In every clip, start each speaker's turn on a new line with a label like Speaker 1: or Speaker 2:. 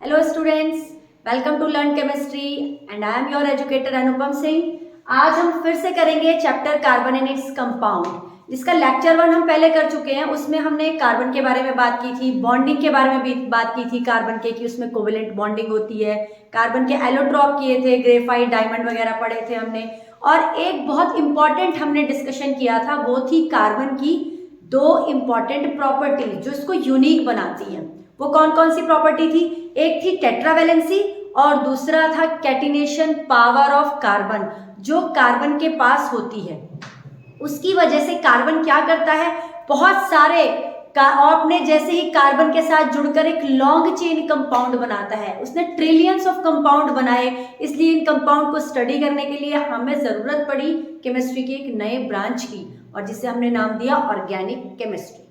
Speaker 1: Hello students, welcome to Learn Chemistry and I am your educator Anupam Singh. आज हम फिर से करेंगे chapter carbon and its compound. इसका लेक्चर 1 हम पहले कर चुके हैं। उसमें हमने कार्बन के बारे में बात की थी, बॉन्डिंग के बारे में भी बात की थी कार्बन के कि उसमें कोवेलेंट बॉन्डिंग होती है। कार्बन के एलोट्रॉप किए थे, ग्रेफाइट, डायमंड वगैरह पढ़े थे हमने। और एक बहुत इंपॉर्टेंट हमने डिस्कशन किया था, वो थी कार्बन की 2 इंपॉर्टेंट प्रॉपर्टीज जो इसको यूनिक बनाती हैं। वो कौन कौन सी प्रॉपर्टी थी? एक थी टेट्रावैलेंसी और दूसरा था कैटिनेशन पावर ऑफ कार्बन, जो कार्बन के पास होती है। उसकी वजह से कार्बन क्या करता है, बहुत सारे अपने जैसे ही कार्बन के साथ जुड़कर एक लॉन्ग चेन कंपाउंड बनाता है। उसने ट्रिलियंस ऑफ कंपाउंड बनाए, इसलिए इन कंपाउंड को स्टडी करने के लिए हमें जरूरत पड़ी केमिस्ट्री की एक नए ब्रांच की, और जिसे हमने नाम दिया ऑर्गेनिक केमिस्ट्री।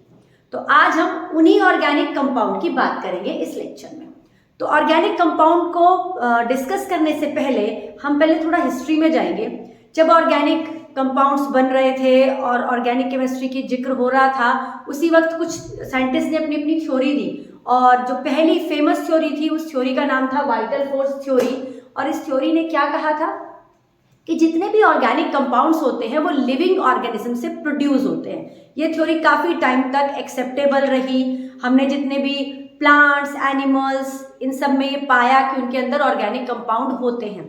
Speaker 1: तो आज हम उन्हीं ऑर्गेनिक कंपाउंड की बात करेंगे इस लेक्चर में। तो ऑर्गेनिक कंपाउंड को डिस्कस करने से पहले हम पहले थोड़ा हिस्ट्री में जाएंगे। जब ऑर्गेनिक कंपाउंड्स बन रहे थे और ऑर्गेनिक केमिस्ट्री की जिक्र हो रहा था, उसी वक्त कुछ साइंटिस्ट ने अपनी अपनी थ्योरी दी, और जो पहली फेमस थ्योरी थी उस थ्योरी का नाम था वाइटल फोर्स थ्योरी। और इस थ्योरी ने क्या कहा था कि जितने भी ऑर्गेनिक कंपाउंड्स होते हैं वो लिविंग ऑर्गेनिज्म से प्रोड्यूस होते हैं। ये थ्योरी काफ़ी टाइम तक एक्सेप्टेबल रही। हमने जितने भी प्लांट्स, एनिमल्स, इन सब में ये पाया कि उनके अंदर ऑर्गेनिक कंपाउंड होते हैं।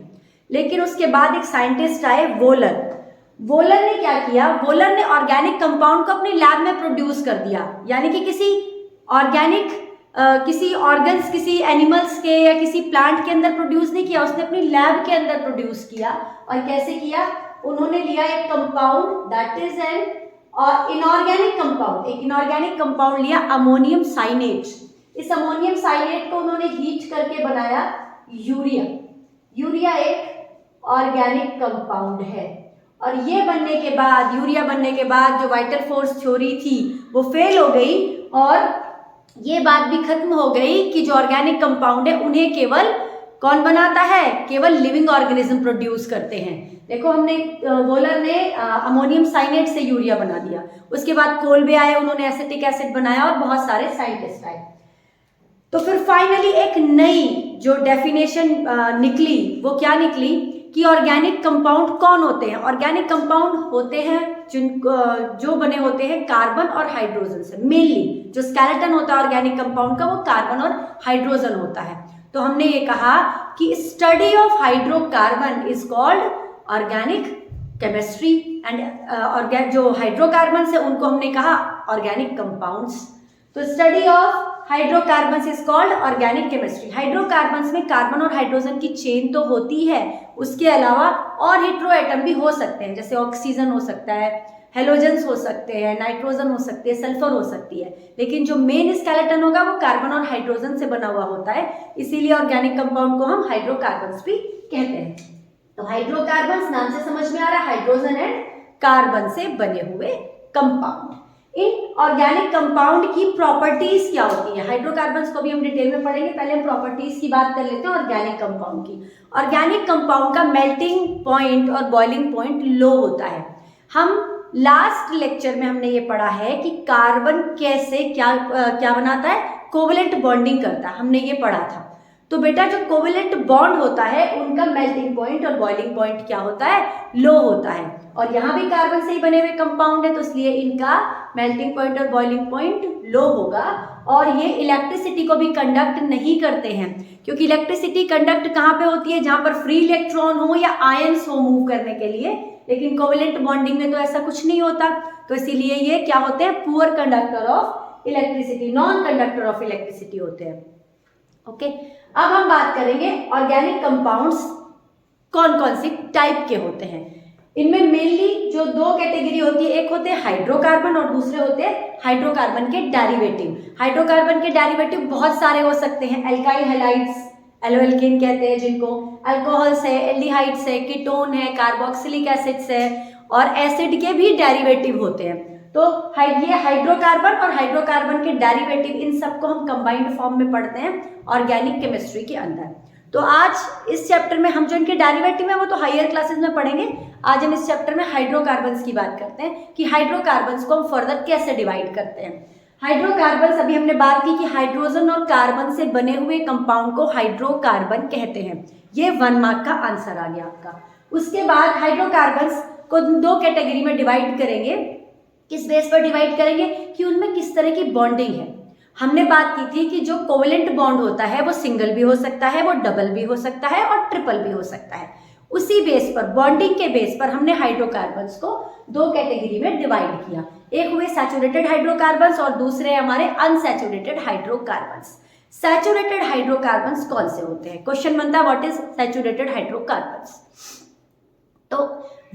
Speaker 1: लेकिन उसके बाद एक साइंटिस्ट आए, वोलर ने क्या किया, वोलर ने ऑर्गेनिक कंपाउंड को अपने लैब में प्रोड्यूस कर दिया। यानी कि किसी ऑर्गेनिक किसी ऑर्गन्स, किसी एनिमल्स के या किसी प्लांट के अंदर प्रोड्यूस नहीं किया, उसने अपनी लैब के अंदर प्रोड्यूस किया। और कैसे किया? उन्होंने लिया एक compound that is an inorganic compound, एक इनऑर्गेनिक कंपाउंड लिया, अमोनियम साइनेट। इस अमोनियम साइनेट को उन्होंने हीट करके बनाया यूरिया। यूरिया एक ऑर्गेनिक कंपाउंड है। और ये बनने के बाद, यूरिया बनने के बाद जो वाइटल फोर्स थ्योरी थी वो फेल हो गई, और ये बात भी खत्म हो गई कि जो ऑर्गेनिक कंपाउंड है उन्हें केवल कौन बनाता है? केवल लिविंग ऑर्गेनिज्म प्रोड्यूस करते हैं। देखो, हमने वोलर ने अमोनियम साइनेट से यूरिया बना दिया। उसके बाद कोल्बे आए, उन्होंने एसिटिक एसिड बनाया, और बहुत सारे साइंटिस्ट आए। तो फिर फाइनली एक नई जो डेफिनेशन निकली, वो क्या निकली कि ऑर्गेनिक कंपाउंड कौन होते हैं? ऑर्गेनिक कंपाउंड होते हैं जो बने होते हैं कार्बन और हाइड्रोजन से। मेनली जो स्केलेटन होता है ऑर्गेनिक कंपाउंड का, वो कार्बन और हाइड्रोजन होता है। तो हमने ये कहा कि study of hydrocarbon is called organic chemistry, and जो हाइड्रोकार्बन है उनको हमने कहा ऑर्गेनिक कंपाउंड्स। तो study of hydrocarbons is called organic chemistry. Hydrocarbons में कार्बन और हाइड्रोजन की चेन तो होती है, उसके अलावा और हेटेरो एटम भी हो सकते हैं, जैसे ऑक्सीजन हो सकता है, हेलोजन्स हो सकते हैं, नाइट्रोजन हो सकती है, सल्फर हो सकती है। लेकिन जो मेन स्केलेटन होगा वो कार्बन और हाइड्रोजन से बना हुआ होता है, इसीलिए ऑर्गेनिक कंपाउंड को हम हाइड्रोकार्बन्स भी कहते हैं। तो हाइड्रोकार्बन्स नाम से समझ में आ रहा है, हाइड्रोजन एंड कार्बन से बने हुए कंपाउंड। इन ऑर्गेनिक कंपाउंड की प्रॉपर्टीज क्या होती है? हाइड्रोकार्बन्स को भी हम डिटेल में पढ़ेंगे, पहले हम प्रॉपर्टीज की बात कर लेते हैं ऑर्गेनिक कंपाउंड की। ऑर्गेनिक कंपाउंड का मेल्टिंग पॉइंट और बॉइलिंग पॉइंट लो होता है। हम लास्ट लेक्चर में हमने ये पढ़ा है कि कार्बन कैसे क्या बनाता है, कोवेलेंट बॉन्डिंग करता है, हमने ये पढ़ा था। तो बेटा, जो कोवेलेंट बॉन्ड होता है उनका मेल्टिंग पॉइंट और बॉइलिंग पॉइंट क्या होता है? लो होता है। और यहाँ भी कार्बन से ही बने हुए कंपाउंड है, तो इसलिए इनका मेल्टिंग पॉइंट और बॉइलिंग पॉइंट लो होगा। और ये इलेक्ट्रिसिटी को भी कंडक्ट नहीं करते हैं, क्योंकि इलेक्ट्रिसिटी कंडक्ट कहाँ पे होती है? जहाँ पर फ्री इलेक्ट्रॉन हो या आयंस हो मूव करने के लिए। लेकिन कोवेलेंट बॉन्डिंग में तो ऐसा कुछ नहीं होता, तो इसीलिए ये क्या होते हैं? Poor conductor of electricity, non conductor of electricity होते हैं। ओके, अब हम बात करेंगे ऑर्गेनिक कंपाउंड्स कौन कौन सी टाइप के होते हैं। इनमें मेनली जो 2 कैटेगरी होती है, एक होते हैं हाइड्रोकार्बन और दूसरे होते हैं हाइड्रोकार्बन के डेरिवेटिव। हाइड्रोकार्बन के डेरिवेटिव बहुत सारे हो सकते हैं, एल्काइल हैलाइड्स, एल्केन कहते हैं जिनको, अल्कोहल्स है, एल्डिहाइड्स है, कीटोन है, कार्बोक्सिलिक एसिड्स है, और एसिड के भी डेरिवेटिव होते हैं। तो ये हाइड्रोकार्बन और हाइड्रोकार्बन के डेरिवेटिव, इन सबको हम कंबाइंड फॉर्म में पढ़ते हैं ऑर्गेनिक केमिस्ट्री के अंदर। तो आज इस चैप्टर में हम जो इनके डेरिवेटिव है वो तो हायर क्लासेस में पढ़ेंगे। आज हम इस चैप्टर में हाइड्रोकार्बन्स की बात करते हैं कि हाइड्रोकार्बन्स को हम फर्दर कैसे डिवाइड करते हैं। हाइड्रोकार्बन, अभी हमने बात की कि हाइड्रोजन और कार्बन से बने हुए कंपाउंड को हाइड्रोकार्बन कहते हैं। ये 1 मार्क का आंसर आ गया आपका। उसके बाद हाइड्रोकार्बन्स को 2 कैटेगरी में डिवाइड करेंगे। किस बेस पर डिवाइड करेंगे कि उनमें किस तरह की बॉन्डिंग है। हमने बात की थी कि जो कोवेलेंट बॉन्ड होता है वो सिंगल भी हो सकता है, वो डबल भी हो सकता है और ट्रिपल भी हो सकता है। उसी बेस पर, बॉन्डिंग के बेस पर हमने हाइड्रोकार्बन्स को 2 कैटेगरी में डिवाइड किया। एक हुए सैचुरेटेड हाइड्रोकार्बन्स और दूसरे हमारे अनसैचुरेटेड हाइड्रोकार्बन्स। सैचुरेटेड हाइड्रोकार्बन्स कौन से होते हैं? क्वेश्चन बनता है व्हाट इज सैचुरेटेड हाइड्रोकार्बन्स। तो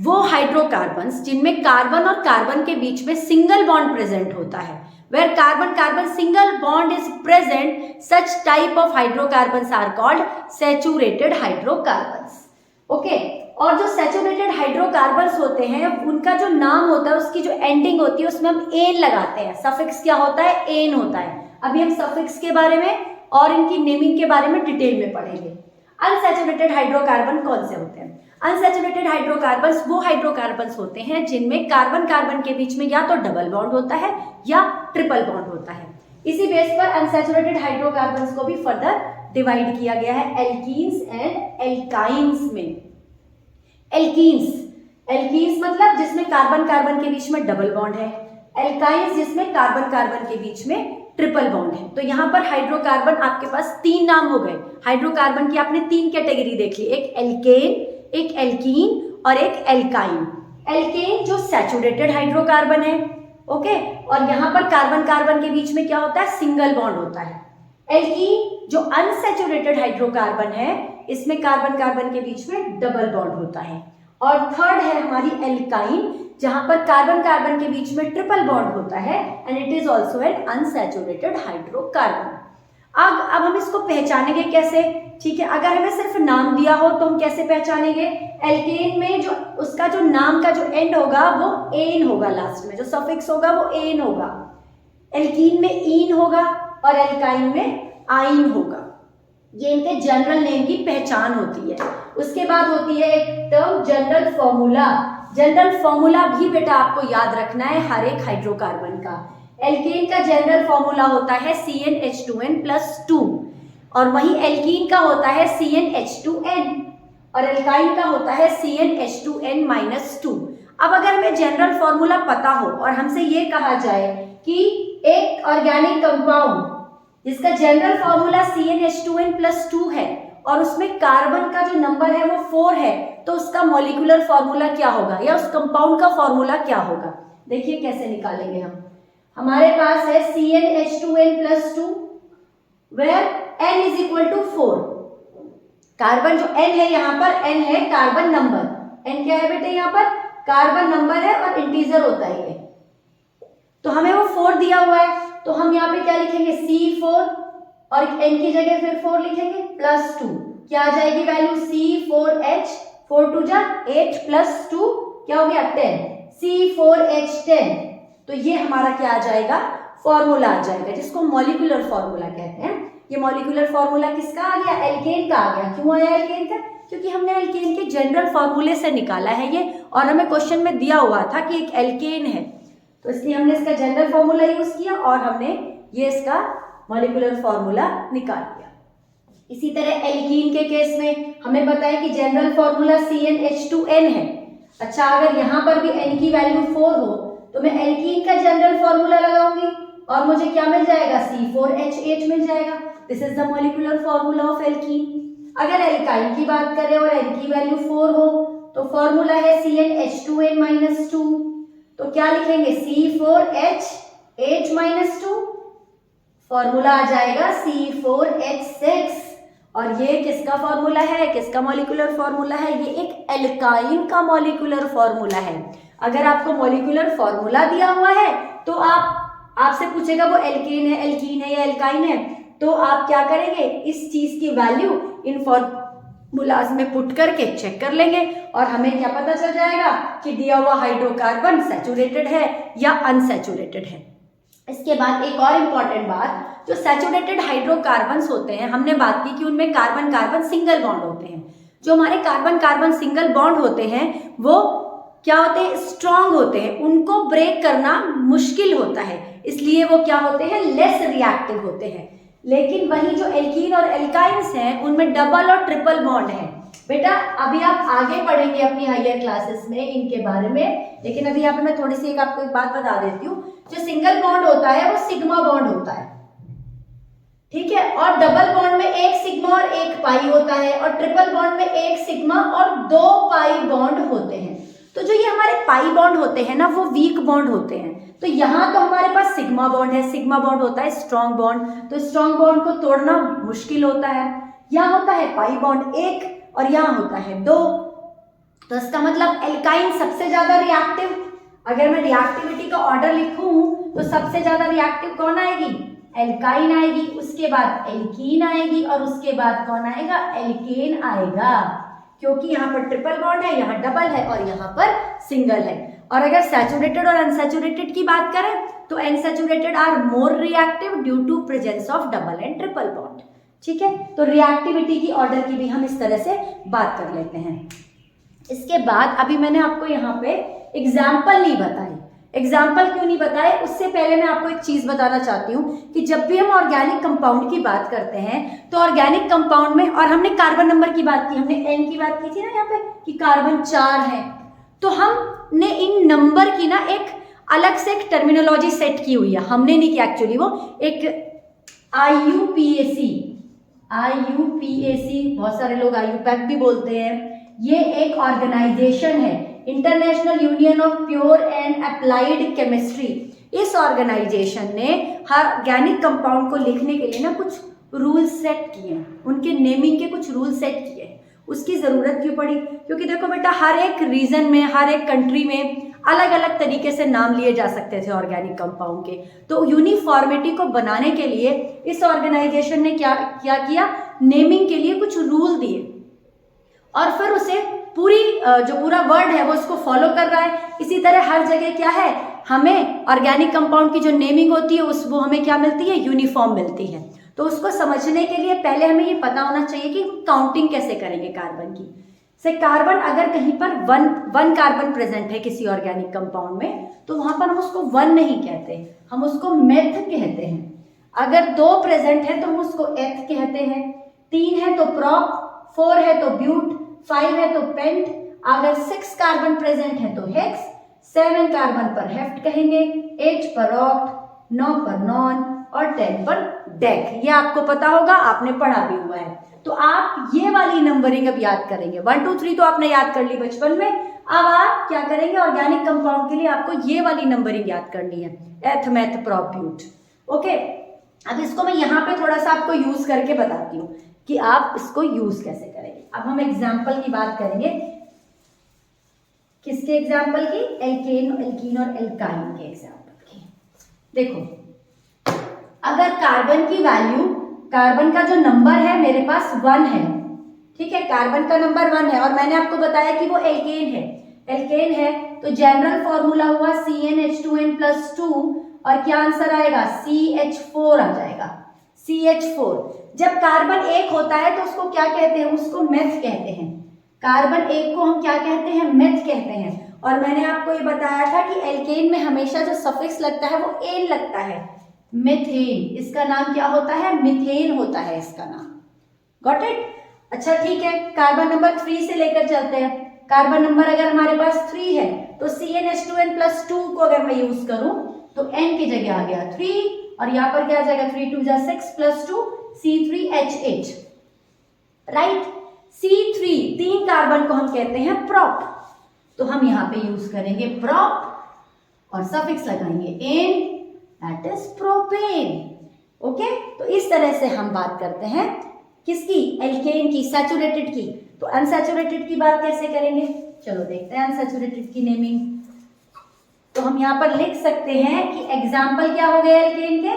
Speaker 1: वो हाइड्रोकार्बन्स जिनमें कार्बन और कार्बन के बीच में सिंगल बॉन्ड प्रेजेंट होता है। Where carbon-carbon single bond is present, such type of hydrocarbons are called saturated hydrocarbons. Okay? और जो सैचुरेटेड हाइड्रोकार्बन्स होते हैं उनका जो नाम होता है, उसकी जो एंडिंग होती है उसमें हम एन लगाते हैं। सफिक्स क्या होता है? एन होता है। अभी हम सफिक्स के बारे में और इनकी नेमिंग के बारे में डिटेल में पढ़ेंगे। अनसैचुरेटेड हाइड्रोकार्बन कौन से होते हैं? अनसैचुरेटेड हाइड्रोकार्बन्स वो हाइड्रोकार्बन्स होते हैं जिनमें कार्बन कार्बन के बीच में या तो डबल बॉन्ड होता है या ट्रिपल बॉन्ड होता है। इसी बेस पर अनसैचुरेटेड हाइड्रोकार्बन्स को भी फर्दर डिवाइड किया गया है एल्कीन्स एंड एल्काइन्स में। एल्कीन्स मतलब जिसमें कार्बन कार्बन के बीच में डबल बॉन्ड है, एल्काइन्स जिसमें कार्बन कार्बन के बीच में ट्रिपल बॉन्ड है। तो यहाँ पर हाइड्रोकार्बन आपके पास 3 नाम हो गए। हाइड्रोकार्बन की आपने 3 कैटेगरी देख ली, एक एल्केन, एक एल्कीन और एक एल्काइन। एल्केन जो सैचुरेटेड हाइड्रोकार्बन है, ओके, और यहाँ पर कार्बन कार्बन के बीच में क्या होता है? सिंगल बॉन्ड होता है। एल्कीन जो अनसैचुरेटेड हाइड्रोकार्बन है, इसमें कार्बन कार्बन के बीच में डबल बॉन्ड होता है। और थर्ड है हमारी एल्काइन, जहां पर कार्बन कार्बन के बीच में ट्रिपल बॉन्ड होता है and it is also an unsaturated hydrocarbon. अब हम इसको पहचानेंगे कैसे? ठीक है, अगर हमें सिर्फ नाम दिया हो तो हम कैसे पहचानेंगे? एल्केन में जो उसका जो नाम का जो एंड होगा वो एन होगा, लास्ट में जो सफिक्स होगा वो एन होगा। एल्कीन में ईन होगा और एल्काइन में आइन होगा। ये इनके जनरल नेम की पहचान होती है। उसके बाद होती है एक term general formula. General formula भी बेटा आपको याद रखना है हर एक हाइड्रोकार्बन का। एल्केन का जनरल फॉर्मूला होता है CnH2n+2 और वही एल्कीन का होता है CnH2n और एल्काइन का होता है CnH2n-2। अब अगर हमें जनरल फॉर्मूला पता हो और हमसे ये कहा जाए कि एक ऑर्गेनिक कंपाउंड जिसका जनरल फॉर्मूला CnH2n+2 है और उसमें कार्बन का जो नंबर है वो 4 है, तो उसका मॉलिक्यूलर फॉर्मूला क्या होगा या उस कंपाउंड का फॉर्मूला क्या होगा? देखिए कैसे निकालेंगे हम। हमारे पास है CnH2n+2 where n is equal to 4। Carbon जो n है, यहाँ पर n है कार्बन नंबर। n क्या है बेटे? यहाँ पर कार्बन नंबर है और इंटीजर होता है ये। तो हमें वो 4 दिया हुआ है, तो हम यहाँ पे क्या लिखेंगे? C4 और n की जगह फिर 4 लिखेंगे +2। क्या आ जाएगी वैल्यू? C4H, 4 2 जा 8 +2 क्या हो गया? 10, C4H10। तो ये हमारा क्या आ जाएगा? फॉर्मूला आ जाएगा, जिसको मॉलिक्यूलर फॉर्मूला कहते हैं। ये मॉलिक्यूलर फॉर्मूला किसका आ गया? एल्केन का आ गया। क्यों आया एल्केन का? क्योंकि हमने एल्केन के जनरल फॉर्मूले से निकाला है ये, और हमें क्वेश्चन में दिया हुआ था कि एक एल्केन है, तो इसलिए हमने इसका जनरल फॉर्मूला यूज किया और हमने ये इसका मॉलिक्यूलर फॉर्मूला निकाल दिया। इसी तरह एल्कीन के केस में हमें पता है कि जनरल फॉर्मूला CnH2n है। अच्छा, अगर यहाँ पर भी n की वैल्यू 4 हो तो मैं एल्कीन का जनरल फॉर्मूला लगाऊंगी और मुझे क्या मिल जाएगा? C4H8 मिल जाएगा। This is the molecular formula of alkene. अगर एल्काइन की बात करें और n की वैल्यू 4 हो तो फॉर्मूला है CnH2n-2। तो क्या लिखेंगे? C4H8-2, फॉर्मूला आ जाएगा C4H6। और ये किसका फॉर्मूला है? किसका मॉलिक्यूलर फॉर्मूला है? ये एक एल्काइन का मॉलिक्यूलर फॉर्मूला है। अगर आपको मॉलिक्यूलर फॉर्मूला दिया हुआ है तो आपसे पूछेगा वो एल्केन है, एल्कीन है या एल्काइन है, तो आप क्या करेंगे? इस चीज की वैल्यू इन फॉर्मूलाज में पुट करके चेक कर लेंगे और हमें क्या पता चल जाएगा कि दिया हुआ हाइड्रोकार्बन सैचुरेटेड है या अनसैचुरेटेड है। इसके बाद एक और इम्पॉर्टेंट बात, जो सैचुरेटेड हाइड्रोकार्बन्स होते हैं, हमने बात की कि उनमें कार्बन कार्बन सिंगल बॉन्ड होते हैं। जो हमारे कार्बन कार्बन सिंगल बॉन्ड होते हैं वो क्या होते हैं? स्ट्रॉन्ग होते हैं, उनको ब्रेक करना मुश्किल होता है। इसलिए वो क्या होते हैं, लेस रिएक्टिव होते हैं। लेकिन वही जो एल्कीन और एल्काइंस हैं उनमें डबल और ट्रिपल बॉन्ड है। बेटा अभी आप आगे पढ़ेंगे अपनी हायर क्लासेस में इनके बारे में, लेकिन अभी यहाँ पे मैं थोड़ी सी आपको एक बात बता देती हूँ। जो सिंगल बॉन्ड होता है वो सिग्मा बॉन्ड होता है, ठीक है, और डबल बॉन्ड में एक सिग्मा और एक पाई होता है, और ट्रिपल बॉन्ड में एक सिग्मा और 2 पाई बॉन्ड होते हैं। तो जो ये हमारे पाई बॉन्ड होते हैं ना वो वीक बॉन्ड होते हैं। तो यहाँ तो हमारे पास सिग्मा बॉन्ड है, सिग्मा बॉन्ड होता है स्ट्रॉन्ग बॉन्ड, तो स्ट्रॉन्ग बॉन्ड को तोड़ना मुश्किल होता है। यहाँ होता है पाई बॉन्ड 1 और यहाँ होता है 2, तो इसका मतलब एल्काइन सबसे ज्यादा रिएक्टिव। अगर मैं रिएक्टिविटी का ऑर्डर लिखूं तो सबसे ज्यादा रिएक्टिव कौन आएगी, एल्काइन आएगी, उसके बाद एल्कीन आएगी और उसके बाद कौन आएगा, एल्केन आएगा, क्योंकि यहाँ पर ट्रिपल बॉन्ड है, यहाँ डबल है और यहाँ पर सिंगल है। और अगर सैचुरेटेड और अनसैचुरेटेड की बात करें तो unsaturated are more reactive due to presence of double and triple bond, ठीक है। तो रिएक्टिविटी की ऑर्डर की भी हम इस तरह से बात कर लेते हैं। इसके बाद अभी मैंने आपको यहाँ पे एग्जाम्पल नहीं बताई। एग्जाम्पल क्यों नहीं बताए, उससे पहले मैं आपको एक चीज बताना चाहती हूँ कि जब भी हम ऑर्गेनिक कंपाउंड की बात करते हैं तो ऑर्गेनिक कंपाउंड में, और हमने कार्बन नंबर की बात की, हमने एन की बात की थी ना यहाँ पे कि कार्बन 4 है, तो हमने इन नंबर की ना एक अलग से एक टर्मिनोलॉजी सेट की हुई है। हमने नहीं किया एक्चुअली, वो एक IUPAC, बहुत सारे लोग IUPAC भी बोलते हैं, ये एक ऑर्गेनाइजेशन है, international union of pure and applied chemistry. इस ऑर्गेनाइजेशन ने हर ऑर्गेनिक कंपाउंड को लिखने के लिए ना कुछ रूल सेट किए, उनके नेमिंग के कुछ रूल सेट किए। उसकी जरूरत क्यों पड़ी, क्योंकि देखो बेटा हर एक रीजन में, हर एक कंट्री में अलग अलग तरीके से नाम लिए जा सकते थे ऑर्गेनिक कंपाउंड के। तो यूनिफॉर्मिटी को बनाने के लिए इस ऑर्गेनाइजेशन ने क्या किया, नेमिंग के लिए कुछ रूल दिए, और फिर उसे जो पूरा वर्ड है वो उसको फॉलो कर रहा है। इसी तरह हर जगह क्या है, हमें ऑर्गेनिक कंपाउंड की जो नेमिंग होती है वो हमें क्या मिलती है, यूनिफॉर्म मिलती है। तो उसको समझने के लिए पहले हमें ये पता होना चाहिए कि काउंटिंग कैसे करेंगे कार्बन की। से कार्बन अगर कहीं पर वन कार्बन प्रेजेंट है किसी ऑर्गेनिक कंपाउंड में, तो वहां पर हम उसको 1 नहीं कहते, हम उसको मेथ कहते हैं। अगर 2 प्रेजेंट है तो हम उसको एथ कहते हैं, 3 है तो प्रॉप, 4 है तो ब्यूट, 5 है तो पेंट, अगर 6 कार्बन प्रेजेंट है तो हेक्स, 7 कार्बन पर हेफ्ट कहेंगे, 8 पर ऑक्ट, 9 पर नॉन और 10 पर डेक। ये आपको पता होगा, आपने पढ़ा भी हुआ है। तो आप ये वाली नंबरिंग अब याद करेंगे। 1 2 3 तो आपने याद कर ली बचपन में, अब आप क्या करेंगे, ऑर्गेनिक कंपाउंड के लिए आपको ये वाली नंबरिंग याद करनी है, एथ मेथ प्रॉप ब्यूट। ओके, अब इसको मैं यहाँ पे थोड़ा सा आपको यूज करके बताती हूँ कि आप इसको यूज कैसे करेंगे। अब हम एग्जाम्पल की बात करेंगे, किसके एग्जाम्पल की, एल्केन और एल्काइन के एग्जाम्पल की। देखो अगर कार्बन की वैल्यू, कार्बन का जो नंबर है मेरे पास 1 है, ठीक है, कार्बन का नंबर 1 है और मैंने आपको बताया कि वो एल्केन है, तो जनरल फॉर्मूला हुआ CnH2n+2 और क्या आंसर आएगा, CH4 आ जाएगा, CH4। जब कार्बन 1 होता है तो उसको क्या कहते हैं, उसको मेथ कहते हैं। कार्बन 1 को हम क्या कहते हैं, मेथ कहते हैं। और मैंने आपको ये बताया था कि एल्केन में हमेशा जो सफिक्स लगता है वो एन लगता है, मिथेन। इसका नाम क्या होता है, मिथेन होता है इसका नाम। Got it? अच्छा ठीक है, कार्बन नंबर 3 से लेकर चलते हैं। कार्बन नंबर अगर हमारे पास 3 है तो CnH2n+2 को अगर मैं यूज करूं तो n की जगह आ गया 3 और यहाँ पर क्या आ जाएगा, 3 2 जा 6 +2 C3H8, राइट। C3 3 कार्बन को हम कहते हैं प्रॉप, तो हम यहाँ पे यूज करेंगे प्रॉप और सफिक्स लगाएंगे ane, that is propane. Okay, तो इस तरह से हम बात करते हैं किसकी, एल्केन की, सैचुरेटेड की। तो अनसैचुरेटेड की बात कैसे करेंगे, चलो देखते हैं अनसैचुरेटेड की नेमिंग। तो हम यहाँ पर लिख सकते हैं कि एग्जाम्पल क्या हो गए एल्केन के,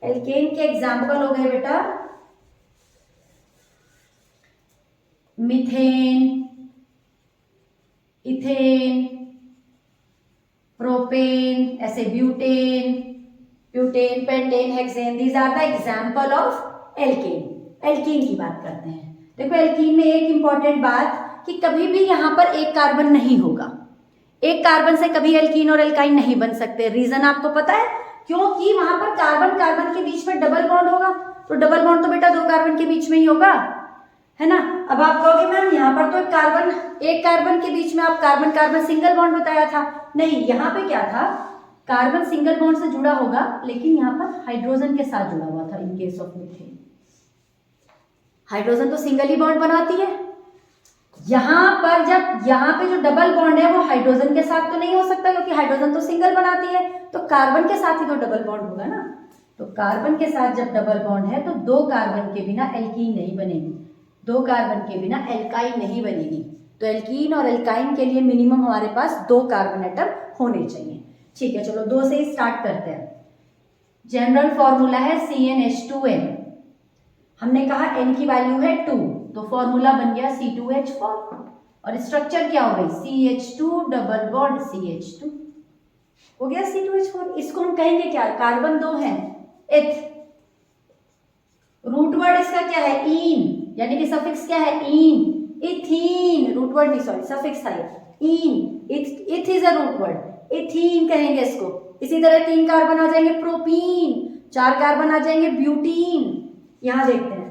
Speaker 1: एल्केन के एग्जाम्पल हो गए बेटा मीथेन, इथेन, प्रोपेन, ऐसे butane, pentane, hexane, these are the example of alkane. Alkene की बात करते हैं। देखो एल्कीन में एक इंपॉर्टेंट बात कि कभी भी यहाँ पर एक कार्बन नहीं होगा, एक कार्बन से कभी एल्कीन और एल्काइन नहीं बन सकते। रीजन आपको पता है, क्योंकि वहां पर कार्बन कार्बन के बीच में डबल बॉन्ड होगा, तो डबल बॉन्ड तो बेटा दो कार्बन के बीच में ही होगा, है ना। अब आप कहोगे मैम यहाँ पर तो एक कार्बन के बीच में आप कार्बन कार्बन सिंगल बॉन्ड बताया था। नहीं, यहाँ पे क्या था, कार्बन सिंगल बॉन्ड से जुड़ा होगा, लेकिन यहाँ पर हाइड्रोजन के साथ जुड़ा हुआ था। In case of methane hydrogen तो सिंगल ही बॉन्ड बनाती है। यहाँ पर जब यहाँ पे जो डबल बॉन्ड है वो हाइड्रोजन के साथ तो नहीं हो सकता, क्योंकि हाइड्रोजन तो सिंगल बनाती है, तो कार्बन के साथ ही तो डबल बॉन्ड होगा ना। तो कार्बन के साथ जब डबल बॉन्ड है तो दो कार्बन के बिना एल्कीन नहीं बनेगी, दो कार्बन के बिना एल्काइन नहीं बनेगी। तो एल्कीन और एल्काइन के लिए मिनिमम हमारे पास दो कार्बन एटम होने चाहिए। ठीक है, चलो दो से ही स्टार्ट करते हैं। जनरल फॉर्मूला है CnH2n। हमने कहा n की वैल्यू है 2, तो फॉर्मूला बन गया C2H4 और स्ट्रक्चर क्या हो गई CH2 डबल बॉन्ड CH2 हो गया C2H4। इसको हम कहेंगे क्या, कार्बन दो है एथ, रूट वर्ड इसका क्या है इन, यानी कि सफिक्स क्या है इन, इथीन, रूट वर्ड नहीं सॉरी सफिक्स था ene, eth is a root word, ethene कहेंगे इसको। इसी तरह 3 कार्बन आ जाएंगे प्रोपीन, 4 कार्बन आ जाएंगे ब्यूटीन। यहां देखते हैं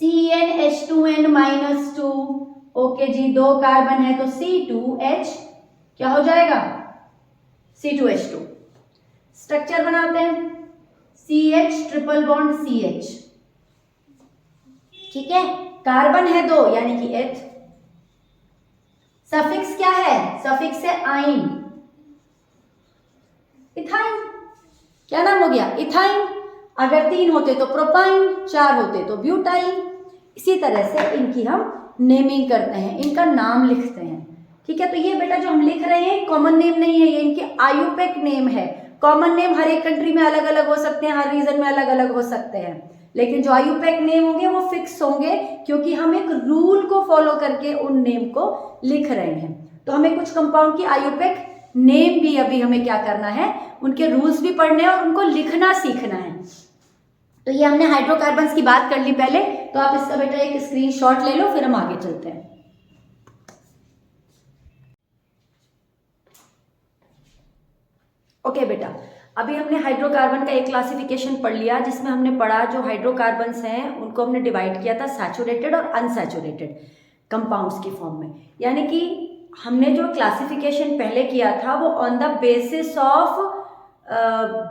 Speaker 1: CnH2n-2, ओके जी, 2 कार्बन है तो C2H क्या हो जाएगा C2H2। स्ट्रक्चर बनाते हैं CH ट्रिपल बॉन्ड CH, ठीक है, कार्बन है 2 यानी कि एथ, सफिक्स क्या है, सफिक्स है आइन, इथाइन, क्या नाम हो गया इथाइन। अगर 3 होते तो प्रोपाइन, 4 होते तो ब्यूटाइन। इसी तरह से इनकी हम नेमिंग करते हैं, इनका नाम लिखते हैं, ठीक है। तो ये बेटा जो हम लिख रहे हैं कॉमन नेम नहीं है, ये इनके आयुपेक नेम है। कॉमन नेम हर एक कंट्री में अलग अलग हो सकते हैं, हर रीजन में अलग अलग हो सकते हैं, लेकिन जो आयुपेक नेम होंगे वो फिक्स होंगे, क्योंकि हम एक रूल को फॉलो करके उन नेम को लिख रहे हैं। तो हमें कुछ कंपाउंड की आयुपेक नेम भी अभी हमें क्या करना है, उनके रूल्स भी पढ़ने हैं और उनको लिखना सीखना है। तो ये हमने हाइड्रोकार्बन्स की बात कर ली पहले, तो आप इसका बेटा एक स्क्रीनशॉट ले लो, फिर हम आगे चलते हैं। ओके बेटा, अभी हमने हाइड्रोकार्बन का एक क्लासिफिकेशन पढ़ लिया, जिसमें हमने पढ़ा जो हाइड्रोकार्बन्स हैं उनको हमने डिवाइड किया था सैचुरेटेड और अनसैचुरेटेड कंपाउंड्स की फॉर्म में। यानी कि हमने जो क्लासिफिकेशन पहले किया था वो on the basis of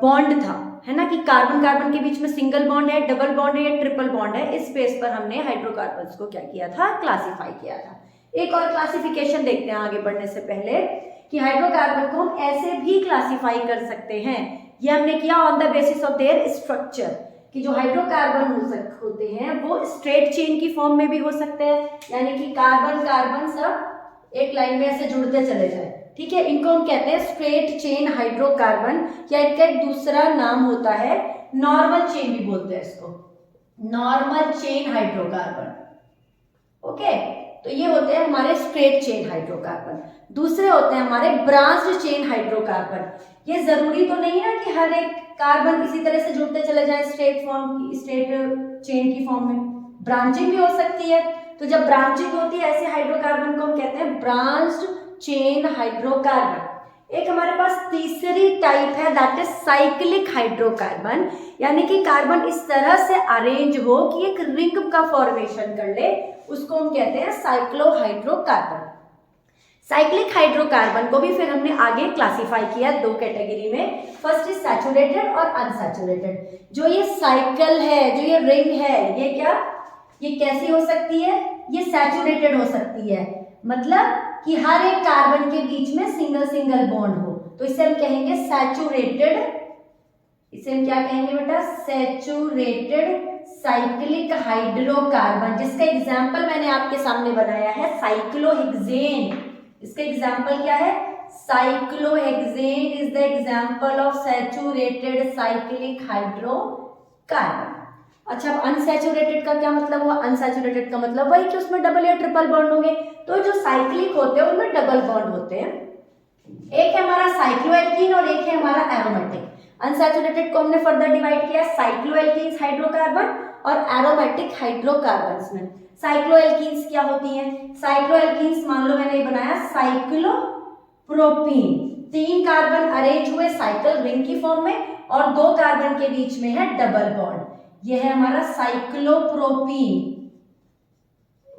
Speaker 1: bond था, है ना, कि कार्बन कार्बन के बीच में सिंगल बॉन्ड है, डबल बॉन्ड है या ट्रिपल बॉन्ड है। इस बेस पर हमने हाइड्रोकार्बन्स को क्या किया था, क्लासिफाई किया था। एक और क्लासिफिकेशन देखते हैं आगे बढ़ने से पहले, कि हाइड्रोकार्बन को हम ऐसे भी क्लासिफाई कर सकते हैं। ये हमने किया on the basis of their structure, कि जो हाइड्रोकार्बन होते हैं वो स्ट्रेट चेन की फॉर्म में भी हो सकते हैं, यानी कि कार्बन कार्बन सब एक लाइन में ऐसे जुड़ते चले जाए, ठीक है। इनको हम कहते हैं स्ट्रेट चेन हाइड्रोकार्बन, या इनका एक दूसरा नाम होता है नॉर्मल चेन भी बोलते हैं इसको, नॉर्मल चेन हाइड्रोकार्बन। ओके, तो ये होते हैं हमारे स्ट्रेट चेन हाइड्रोकार्बन। दूसरे होते हैं हमारे ब्रांच्ड चेन हाइड्रोकार्बन। ये जरूरी तो नहीं है कि हर एक कार्बन इसी तरह से जुड़ते चले जाए स्ट्रेट चेन की फॉर्म में, ब्रांचिंग भी हो सकती है। तो जब ब्रांचिंग होती है ऐसे हाइड्रोकार्बन को हम कहते हैं ब्रांच्ड चेन हाइड्रोकार्बन। एक हमारे पास तीसरी टाइप है, दैट इज साइक्लिक हाइड्रोकार्बन, यानी कि कार्बन इस तरह से अरेंज हो कि एक रिंग का फॉर्मेशन कर ले, उसको हम कहते हैं साइक्लोहाइड्रोकार्बन। साइक्लिक हाइड्रोकार्बन को भी फिर हमने आगे क्लासिफाई किया 2 कैटेगरी में। फर्स्ट इज सैचुरेटेड और अनसैचुरेटेड। जो ये साइकिल है, जो ये रिंग है, ये क्या, ये कैसी हो सकती है, ये सैचुरेटेड हो सकती है, मतलब कि हर एक कार्बन के बीच में सिंगल सिंगल बॉन्ड हो, तो इसे हम कहेंगे सैचुरेटेड। इसे हम क्या कहेंगे बेटा, सैचुरेटेड साइक्लिक हाइड्रोकार्बन, जिसका एग्जाम्पल मैंने आपके सामने बनाया है साइक्लोहेक्सेन। इसका एग्जाम्पल क्या है, cyclohexane is the example of saturated cyclic hydrocarbon. अच्छा, अब अनसैचुरेटेड का क्या मतलब हुआ, अनसैचुरेटेड का मतलब वही कि उसमें डबल या ट्रिपल बॉन्ड होंगे। तो जो साइक्लिक होते हैं उनमें डबल बॉन्ड होते हैं, एक है हमारा साइक्लोएल्कीन और एक है हमारा एरोमेटिक। अनसैचुरेटेड को हमने फर्दर डिवाइड किया साइक्लोएल्कीन्स हाइड्रोकार्बन और एरोमेटिक हाइड्रोकार्बन्स में। साइक्लोएल्कीन्स क्या होती हैं? साइक्लोएल्कीन्स मान लो मैंने बनाया साइक्लोप्रोपीन, 3 कार्बन अरेंज हुए साइकिल रिंग की फॉर्म में और 2 कार्बन के बीच में है डबल बॉन्ड, यह है हमारा साइक्लोप्रोपीन।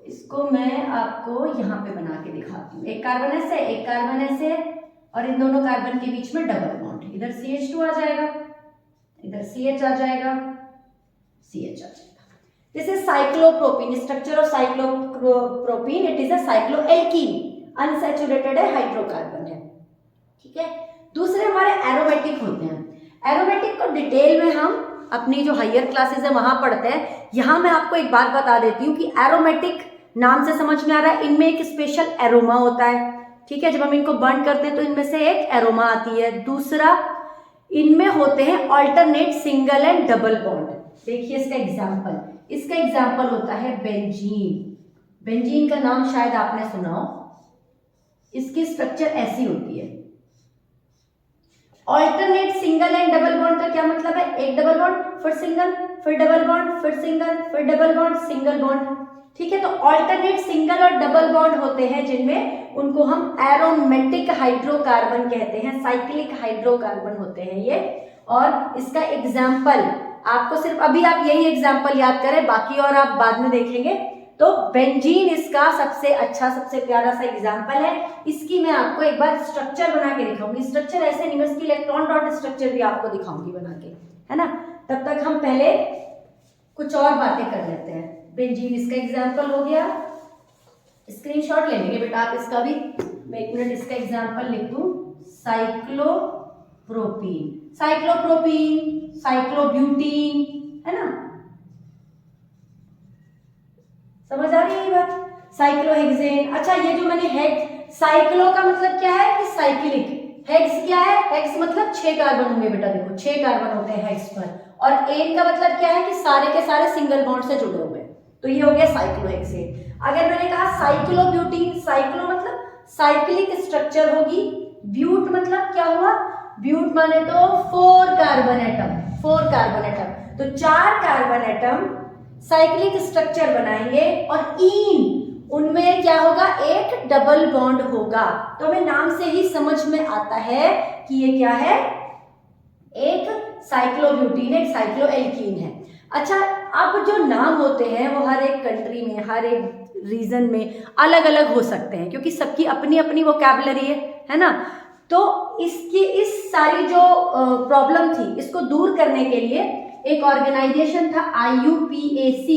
Speaker 1: इसको मैं आपको यहाँ पे बना के दिखाती हूँ, एक कार्बन ऐसे, एक कार्बन ऐसे और इन दोनों कार्बन के बीच में डबल बॉन्ड, इधर CH2 आ जाएगा, इधर CH आ जाएगा, CH आ जाएगा। This is cyclopropene, structure of cyclopropene, it is a cycloalkene, unsaturated है, हाइड्रोकार्बन है, ठीक है। दूसरे हमारे एरोमेटिक होते हैं। एरोमेटिक को डिटेल में हम अपनी जो हायर क्लासेस है वहां पढ़ते हैं। यहां मैं आपको एक बात बता देती हूँ कि एरोमेटिक नाम से समझ में आ रहा है, इनमें एक स्पेशल एरोमा होता है, ठीक है। जब हम इनको बर्न करते हैं तो इनमें से एक एरोमा आती है। दूसरा, इनमें होते हैं alternate single and double bond. देखिए इसका एग्जाम्पल, इसका एग्जाम्पल होता है बेंजीन। बेंजीन का नाम शायद आपने सुना हो, इसकी स्ट्रक्चर ऐसी होती है। Alternate single and double bond का क्या मतलब है? एक डबल बॉन्ड, फिर सिंगल, फिर डबल बॉन्ड, फिर सिंगल, फिर डबल बॉन्ड, सिंगल बॉन्ड, ठीक है। तो ऑल्टरनेट सिंगल और डबल बॉन्ड होते हैं जिनमें उनको हम एरोमेटिक हाइड्रोकार्बन कहते हैं, साइक्लिक हाइड्रोकार्बन होते हैं ये। और इसका एग्जाम्पल आपको सिर्फ अभी आप यही एग्जाम्पल याद करें, बाकी और आप बाद में देखेंगे। तो बेंजीन इसका सबसे अच्छा, सबसे प्यारा सा एग्जाम्पल है। इसकी मैं आपको एक बार स्ट्रक्चर बना के दिखाऊंगी। स्ट्रक्चर ऐसे नहीं, मैं इसकी इलेक्ट्रॉन डॉट स्ट्रक्चर भी आपको दिखाऊंगी बना के, है ना। तब तक हम पहले कुछ और बातें कर लेते हैं। बेंजीन इसका एग्जाम्पल हो गया, स्क्रीनशॉट ले लेंगे बेटा आप इसका भी। मैं 1 मिनट इसका एग्जाम्पल लिख दूं, साइक्लोप्रोपीन, साइक्लोप्रोपीन, साइक्लोब्यूटीन, है ना, समझ आ रही है ये बात? साइक्लोहेक्सेन। अच्छा, ये जो मैंने हेक्स, साइक्लो का मतलब क्या है कि साइक्लिक, हेक्स क्या है? हेक्स मतलब 6 कार्बन होंगे बेटा, देखो 6 कार्बन होते हैं हेक्स पर, और एन का मतलब क्या है कि सारे के सारे सिंगल बॉन्ड से जुड़े हुए, तो ये हो गया साइक्लोहेक्सेन। अगर मैंने कहा साइक्लोब्यूटीन, साइक्लो मतलब साइक्लिक स्ट्रक्चर होगी, ब्यूट मतलब क्या हुआ? ब्यूट माने तो 4 कार्बन एटम, 4 कार्बन एटम, तो 4 कार्बन एटम साइक्लिक स्ट्रक्चर बनाएंगे और इन उनमें क्या होगा? एक डबल बॉन्ड होगा। तो हमें नाम से ही समझ में आता है कि ये क्या है, एक साइक्लोब्यूटीन, एक साइक्लोएल्कीन है। अच्छा, अब जो नाम होते हैं वो हर एक कंट्री में, हर एक रीजन में अलग अलग हो सकते हैं, क्योंकि सबकी अपनी अपनी वोकैबुलरी है ना। तो इसकी इस सारी जो प्रॉब्लम थी, इसको दूर करने के लिए एक ऑर्गेनाइजेशन था IUPAC,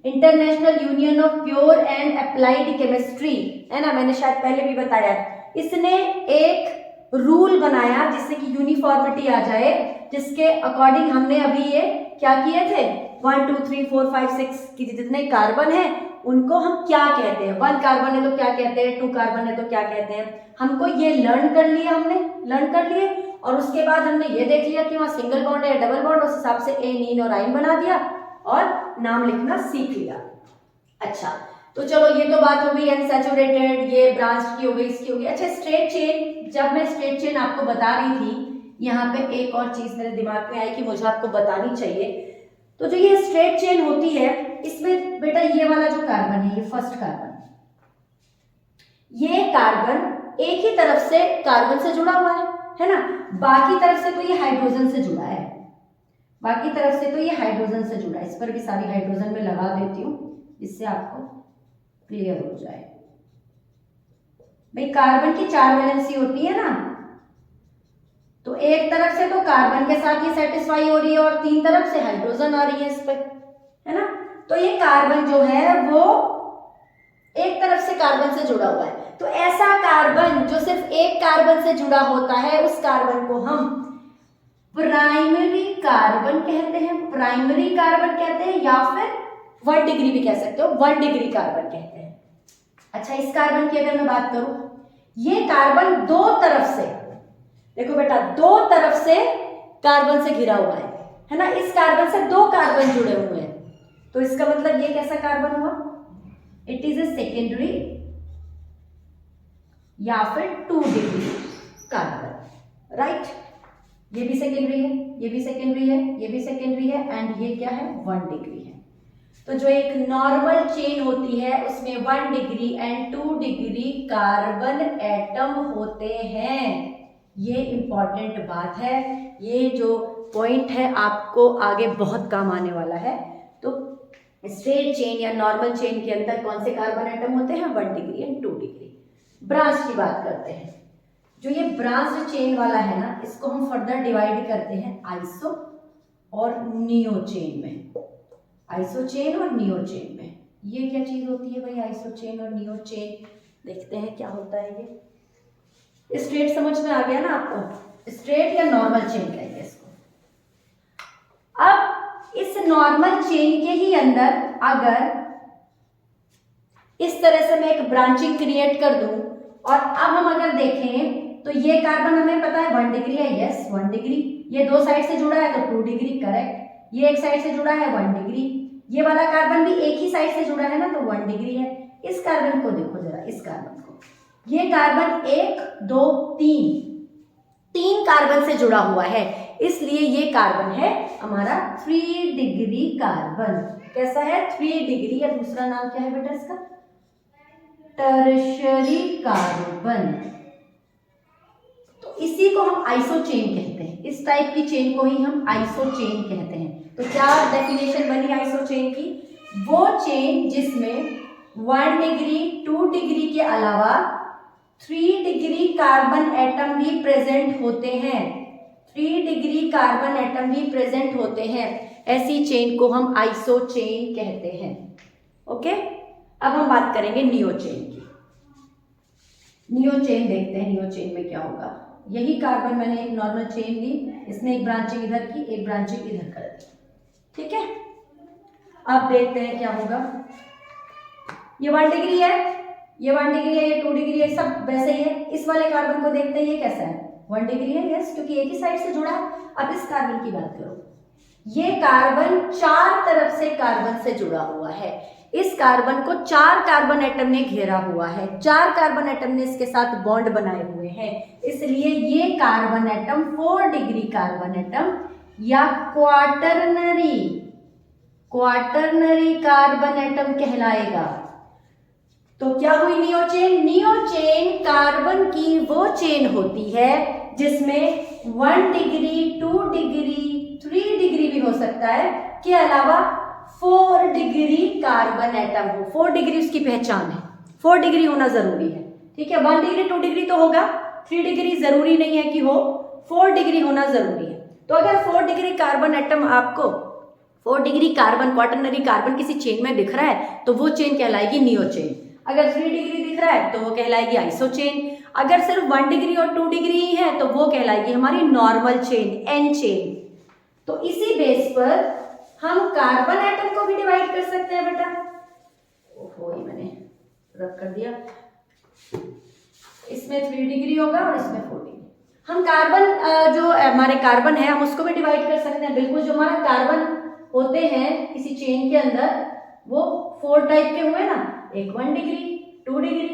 Speaker 1: international union of pure and applied chemistry, है ना, मैंने शायद पहले भी बताया। इसने एक रूल बनाया जिससे कि यूनिफॉर्मिटी आ जाए, जिसके अकॉर्डिंग हमने अभी ये क्या किए थे, 1 2 3 4 5 6 की जितने कार्बन है उनको हम क्या कहते हैं, 1 कार्बन है तो क्या कहते हैं, 2 कार्बन है तो क्या कहते हैं, हमको ये लर्न कर लिया, हमने लर्न कर लिए। और उसके बाद हमने ये देख लिया कि वहाँ सिंगल बॉन्ड है, डबल बॉन्ड, उस हिसाब से एनीन और आइन बना दिया और नाम लिखना सीख लिया। अच्छा, तो चलो ये तो बात हो गई अनसैचुरेटेड, ये ब्रांच की हो गई, इसकी हो गई। अच्छा, स्ट्रेट चेन, जब मैं स्ट्रेट चेन आपको बता रही थी, यहाँ पे एक और चीज मेरे दिमाग में आई कि मुझे आपको बतानी चाहिए। तो जो ये स्ट्रेट चेन होती है, इसमें बेटा ये वाला जो कार्बन है, ये फर्स्ट कार्बन, ये कार्बन एक ही तरफ से कार्बन से जुड़ा हुआ है ना, बाकी तरफ से तो ये हाइड्रोजन से जुड़ा है, बाकी तरफ से तो ये हाइड्रोजन से जुड़ा है। इस पर भी सारी हाइड्रोजन में लगा देती हूँ जिससे आपको क्लियर हो जाए। भाई कार्बन की 4 वैलेंसी होती है ना, तो एक तरफ से तो कार्बन के साथ ये सेटिस्फाई हो रही है और 3 तरफ से हाइड्रोजन आ रही है इस पर, है ना। तो ये कार्बन जो है वो एक तरफ से कार्बन से जुड़ा हुआ है। तो ऐसा कार्बन जो सिर्फ एक कार्बन से जुड़ा होता है, उस कार्बन को हम प्राइमरी कार्बन कहते हैं, प्राइमरी कार्बन कहते हैं, या फिर 1 डिग्री भी कह सकते हो, 1 डिग्री कार्बन कहते हैं। अच्छा, इस कार्बन की अगर मैं बात करूं, ये कार्बन 2 तरफ से, देखो बेटा 2 तरफ से कार्बन से घिरा हुआ है ना, इस कार्बन से 2 कार्बन जुड़े हुए हैं, तो इसका मतलब ये कैसा कार्बन हुआ? इट इज ए सेकेंडरी या फिर 2 डिग्री कार्बन, राइट। ये भी सेकेंडरी है, ये भी सेकेंडरी है, ये भी सेकेंडरी है, एंड ये क्या है? 1 डिग्री है। तो जो एक नॉर्मल चेन होती है उसमें 1 degree and 2 degree carbon atom होते हैं। ये इंपॉर्टेंट बात है, ये जो पॉइंट है आपको आगे बहुत काम आने वाला है। तो स्ट्रेट चेन या नॉर्मल चेन के अंदर कौन से कार्बन एटम होते हैं? 1 डिग्री एंड 2 डिग्री। ब्रांच की बात करते हैं। जो ये ब्रांच चेन वाला है ना, इसको हम फर्दर डिवाइड करते हैं आइसो और नियो चेन में। आइसो चेन और नियो चेन में ये क्या चीज होती है भाई? आइसो चेन और नियो चेन। देखते हैं क्या होता है ये। स्ट्रेट समझ में आ गया ना आपको? स्ट्रेट या नॉर्मल चेन कहेंगे इसको। अब इस नॉर्मल चेन के ही अंदर अगर इस तरह से मैं एक ब्रांचिंग क्रिएट कर दूं और अब हम अगर देखें तो ये कार्बन हमें पता है 1 डिग्री है, यस 1 डिग्री। ये दो साइड से जुड़ा है तो 2 डिग्री, करेक्ट। ये एक साइड से जुड़ा है 1 डिग्री। ये वाला कार्बन भी एक ही साइड से जुड़ा है ना, तो 1 डिग्री है। इस कार्बन को देखो जरा, इस कार्बन को। ये कार्बन 1 2 3 कार्बन से जुड़ा हुआ है, इसलिए ये कार्बन है हमारा 3 डिग्री कार्बन। कैसा है? 3 डिग्री, या दूसरा नाम क्या है बेटा इसका? Tertiary carbon. तो इसी को हम आइसो चेन कहते हैं। इस टाइप की चेन को ही हम आइसो चेन कहते हैं। तो क्या डेफिनेशन बनी आइसो चेन की? वो चेन जिसमें 1 डिग्री 2 डिग्री के अलावा 3 डिग्री कार्बन एटम भी प्रेजेंट होते हैं। 3 डिग्री कार्बन एटम भी प्रेजेंट होते हैं, ऐसी चेन को हम आइसो चेन कहते हैं। ओके, अब हम बात करेंगे नियो चेन की। नियो चेन देखते हैं, नियो चेन में क्या होगा। यही कार्बन मैंने एक नॉर्मल चेन ली, इसने एक ब्रांचिंग इधर की, एक ब्रांचिंग इधर कर दी, ठीक है। अब देखते हैं क्या होगा। ये 1 डिग्री है, ये 1 डिग्री है, ये 2 डिग्री है, सब वैसे ही है। इस वाले कार्बन को देखते हैं, ये कैसा है? 1 डिग्री है, यस, क्योंकि एक ही साइड से जुड़ा है। अब इस कार्बन की बात करो। ये कार्बन 4 तरफ से कार्बन से जुड़ा हुआ है। इस कार्बन को 4 कार्बन एटम ने घेरा हुआ है, 4 कार्बन एटम ने इसके साथ बॉन्ड बनाए हुए हैं, इसलिए ये carbon atom 4 degree carbon atom या क्वाटरनरी कार्बन एटम कहलाएगा। तो क्या हुई neo chain? Neo chain carbon की वो चेन होती है जिसमें 1 डिग्री 2 डिग्री 3 डिग्री भी हो सकता है के अलावा 4 डिग्री कार्बन एटम हो। 4 डिग्री उसकी पहचान है, 4 डिग्री होना जरूरी है, ठीक है। 1 डिग्री 2 डिग्री तो होगा, 3 डिग्री जरूरी नहीं है कि हो, 4 डिग्री होना जरूरी है। तो अगर 4 डिग्री कार्बन एटम आपको 4 डिग्री कार्बन क्वाटरनरी कार्बन किसी चेन में दिख रहा है तो वो चेन कहलाएगी नियो चेन। अगर 3 डिग्री दिख रहा है तो वो कहलाएगी आइसो चेन। अगर सिर्फ 1 डिग्री और 2 डिग्री ही है तो वो कहलाएगी हमारी नॉर्मल चेन, एन चेन। तो इसी बेस पर हम कार्बन एटम को भी डिवाइड कर सकते हैं बेटा। ओहो, ये मैंने रब कर दिया। इसमें 3 डिग्री होगा और इसमें 4 डिग्री। हम कार्बन जो हमारे कार्बन है हम उसको भी डिवाइड कर सकते हैं, बिल्कुल। जो हमारा कार्बन होते हैं किसी चेन के अंदर वो 4 टाइप के हुए ना, एक 1 degree 2 degree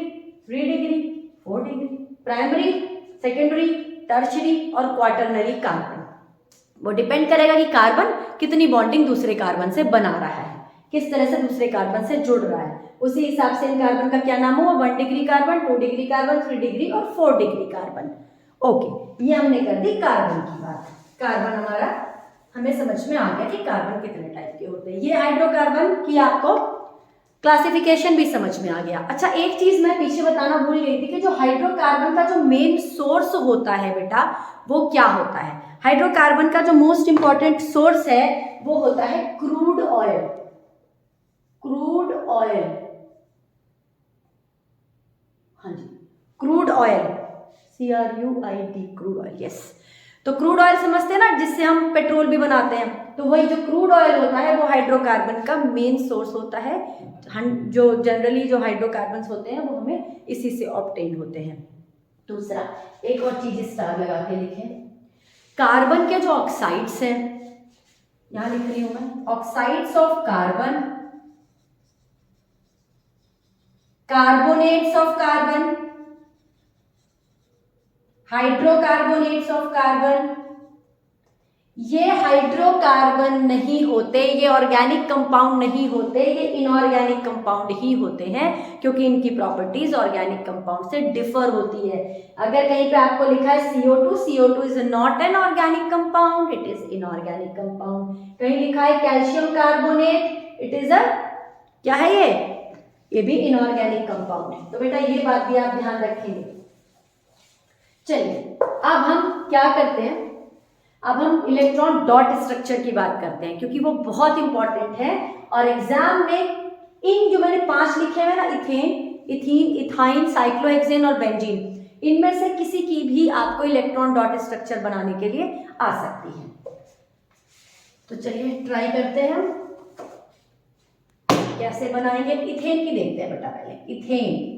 Speaker 1: 3 degree 4 degree, primary, secondary, tertiary और क्वाटरनरी कार्बन। वो डिपेंड करेगा कि कार्बन कितनी बॉन्डिंग दूसरे कार्बन से बना रहा है, किस तरह से दूसरे कार्बन से जुड़ रहा है, उसी हिसाब से इन कार्बन का क्या नाम होगा। 1 degree carbon, 2 degree carbon, 3 degree और 4 डिग्री कार्बन। ओके, ये हमने कर दी कार्बन की बात। कार्बन हमारा हमें समझ में आ गया कि कार्बन कितने टाइप के होते हैं। ये हाइड्रोकार्बन की आपको क्लासिफिकेशन भी समझ में आ गया। अच्छा, एक चीज मैं पीछे बताना भूल गई थी कि जो हाइड्रोकार्बन का जो मेन सोर्स होता है बेटा वो क्या होता है। हाइड्रोकार्बन का जो मोस्ट इंपॉर्टेंट सोर्स है वो होता है क्रूड ऑयल। क्रूड ऑयल, हाँ जी, crude oil, CRUID, crude oil, yes. तो क्रूड ऑयल समझते हैं ना, जिससे हम पेट्रोल भी बनाते हैं। तो वही जो क्रूड ऑयल होता है वो हाइड्रोकार्बन का मेन सोर्स होता है। जो जनरली जो हाइड्रोकार्बन्स होते हैं वो हमें इसी से ऑब्टेन होते हैं। दूसरा, एक और चीज स्टार लगा के लिखें, कार्बन के जो ऑक्साइड्स हैं, यहां लिख रही हूं मैं, oxides of carbon, carbonates of carbon, hydrocarbonates of carbon, ये हाइड्रोकार्बन नहीं होते, ये ऑर्गेनिक कंपाउंड नहीं होते, ये इनऑर्गेनिक कंपाउंड ही होते हैं, क्योंकि इनकी प्रॉपर्टीज ऑर्गेनिक कंपाउंड से डिफर होती है। अगर कहीं पे आपको लिखा है CO2, CO2 is not an organic compound, it is inorganic compound. कहीं लिखा है calcium carbonate, it is a, क्या है ये भी इनऑर्गेनिक कंपाउंड है। तो बेटा ये बात भी आप ध्यान रखेंगे। चलिए अब हम क्या करते हैं, अब हम इलेक्ट्रॉन डॉट स्ट्रक्चर की बात करते हैं, क्योंकि वो बहुत इंपॉर्टेंट है और एग्जाम में इन जो मैंने 5 लिखे हैं ना, इथेन, इथीन, इथाइन, साइक्लोहेक्सेन और बेंजीन, इनमें से किसी की भी आपको इलेक्ट्रॉन डॉट स्ट्रक्चर बनाने के लिए आ सकती है। तो चलिए ट्राई करते हैं हम कैसे बनाएंगे। इथेन की देखते हैं बेटा पहले, इथेन।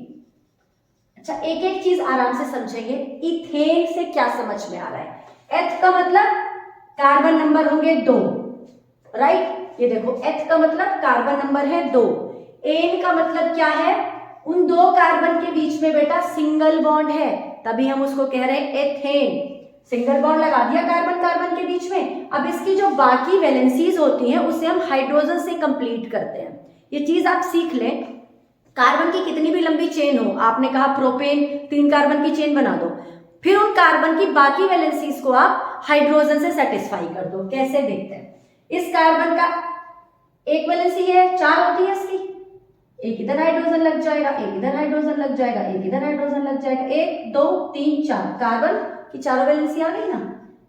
Speaker 1: अच्छा, एक एक चीज आराम से समझेंगे। इथेन से क्या समझ में आ रहा है? एथ का मतलब कार्बन नंबर होंगे 2, राइट। ये देखो एथ का मतलब कार्बन नंबर है 2। एन का मतलब क्या है? उन 2 कार्बन के बीच में बेटा सिंगल बॉन्ड है, तभी हम उसको कह रहे हैं एथेन। सिंगल बॉन्ड लगा दिया कार्बन कार्बन के बीच में। अब इसकी जो बाकी वैलेंसीज होती हैं उसे हम हाइड्रोजन से कंप्लीट करते हैं। ये चीज आप सीख लें। कार्बन की कितनी भी लंबी चेन हो, आपने कहा प्रोपेन 3 कार्बन की चेन बना दो, फिर उन कार्बन की बाकी वैलेंसीज को आप हाइड्रोजन से सेटिस्फाई कर दो। कैसे देखते हैं? इस कार्बन का एक वैलेंसी है, 4 होती है इसकी, एक इधर हाइड्रोजन लग जाएगा, एक इधर हाइड्रोजन लग जाएगा, एक इधर हाइड्रोजन लग जाएगा, 1 2 3 4 कार्बन की 4 वैलेंसी आ गई ना।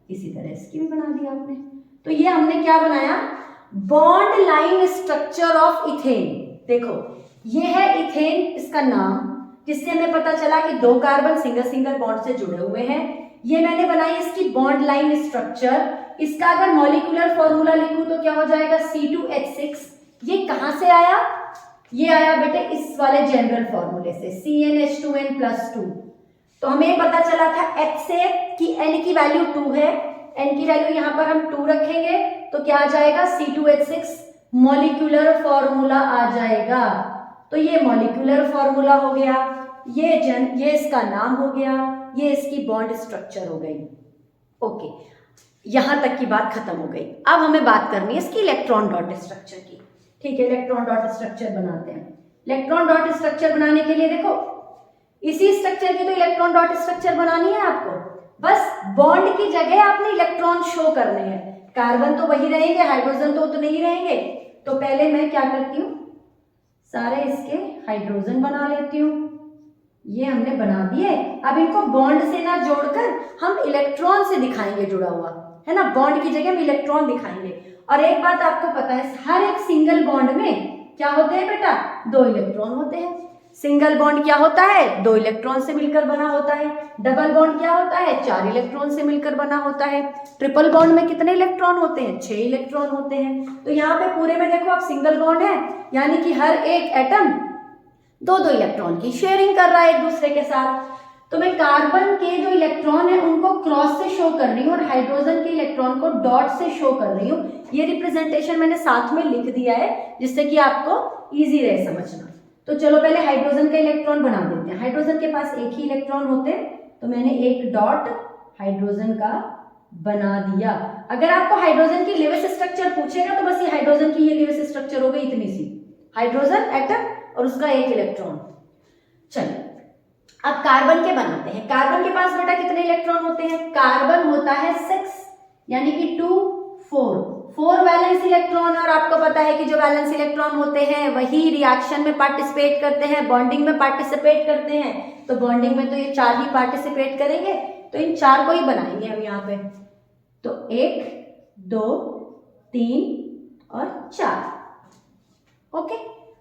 Speaker 1: इसी तरह इसकी भी बना दी आपने। तो ये हमने क्या बनाया? Bond line structure of ethane. देखो ये है इथेन, इसका नाम, जिससे हमें पता चला कि 2 कार्बन सिंगल सिंगल बॉन्ड से जुड़े हुए हैं। ये मैंने बनाई इसकी बॉन्ड लाइन स्ट्रक्चर। इसका अगर मॉलिक्यूलर फॉर्मूला लिखूं तो क्या हो जाएगा? C2H6। ये कहां से आया? ये आया बेटे इस वाले जनरल फॉर्मूले से, CnH2n+2। तो हमें पता चला था H से कि N की वैल्यू 2 है, N की वैल्यू यहां पर हम 2 रखेंगे तो क्या आ जाएगा? C2H6 मॉलिक्यूलर फॉर्मूला आ जाएगा। तो ये मॉलिक्यूलर फॉर्मूला हो गया, ये इसका नाम हो गया, ये इसकी बॉन्ड स्ट्रक्चर हो गई। ओके, यहां तक की बात खत्म हो गई। अब हमें बात करनी है इसकी इलेक्ट्रॉन डॉट स्ट्रक्चर की। ठीक है, इलेक्ट्रॉन डॉट स्ट्रक्चर बनाते हैं। इलेक्ट्रॉन डॉट स्ट्रक्चर बनाने के लिए देखो, इसी स्ट्रक्चर की तो इलेक्ट्रॉन डॉट स्ट्रक्चर बनानी है आपको। बस बॉन्ड की जगह आपने इलेक्ट्रॉन शो करने हैं। कार्बन तो वही रहेंगे, हाइड्रोजन तो उतने ही रहेंगे। तो पहले मैं क्या करती हूँ, सारे इसके हाइड्रोजन बना लेती हूँ। ये हमने बना दिए। अब इनको बॉन्ड से ना जोड़कर हम इलेक्ट्रॉन से दिखाएंगे जुड़ा हुआ, है ना। बॉन्ड की जगह हम इलेक्ट्रॉन दिखाएंगे। और एक बात आपको पता है, हर एक सिंगल बॉन्ड में क्या होते हैं बेटा? 2 इलेक्ट्रॉन होते हैं। सिंगल बॉन्ड क्या होता है? 2 इलेक्ट्रॉन से मिलकर बना होता है। डबल बॉन्ड क्या होता है? 4 इलेक्ट्रॉन से मिलकर बना होता है। ट्रिपल बॉन्ड में कितने इलेक्ट्रॉन होते हैं? 6 इलेक्ट्रॉन होते हैं। तो यहाँ पे पूरे में देखो आप सिंगल बॉन्ड है, यानी कि हर एक एटम 2 इलेक्ट्रॉन की शेयरिंग कर रहा है एक दूसरे के साथ। तो मैं कार्बन के जो इलेक्ट्रॉन है उनको क्रॉस से शो कर रही हूँ और हाइड्रोजन के इलेक्ट्रॉन को डॉट से शो कर रही हूँ। ये रिप्रेजेंटेशन मैंने साथ में लिख दिया है जिससे कि आपको इजी रहे समझना। तो चलो पहले हाइड्रोजन का इलेक्ट्रॉन बना देते हैं। हाइड्रोजन के पास एक ही इलेक्ट्रॉन होते हैं, तो मैंने एक डॉट हाइड्रोजन का बना दिया। अगर आपको हाइड्रोजन की लेविस स्ट्रक्चर पूछेगा तो बस ये हाइड्रोजन की ये लेविस स्ट्रक्चर हो गई, इतनी सी, हाइड्रोजन एटम और उसका एक इलेक्ट्रॉन। चलिए अब कार्बन के बनाते हैं। कार्बन के पास बेटा कितने इलेक्ट्रॉन होते हैं? कार्बन होता है 6, यानी कि 2 4 वैलेंस इलेक्ट्रॉन। और आपको पता है कि जो वैलेंस इलेक्ट्रॉन होते हैं वही रिएक्शन में पार्टिसिपेट करते हैं, बॉन्डिंग में पार्टिसिपेट करते हैं। तो बॉन्डिंग में तो ये 4 ही पार्टिसिपेट करेंगे, तो इन 4 को ही बनाएंगे हम यहाँ पे। तो 1 2 3 और 4। ओके,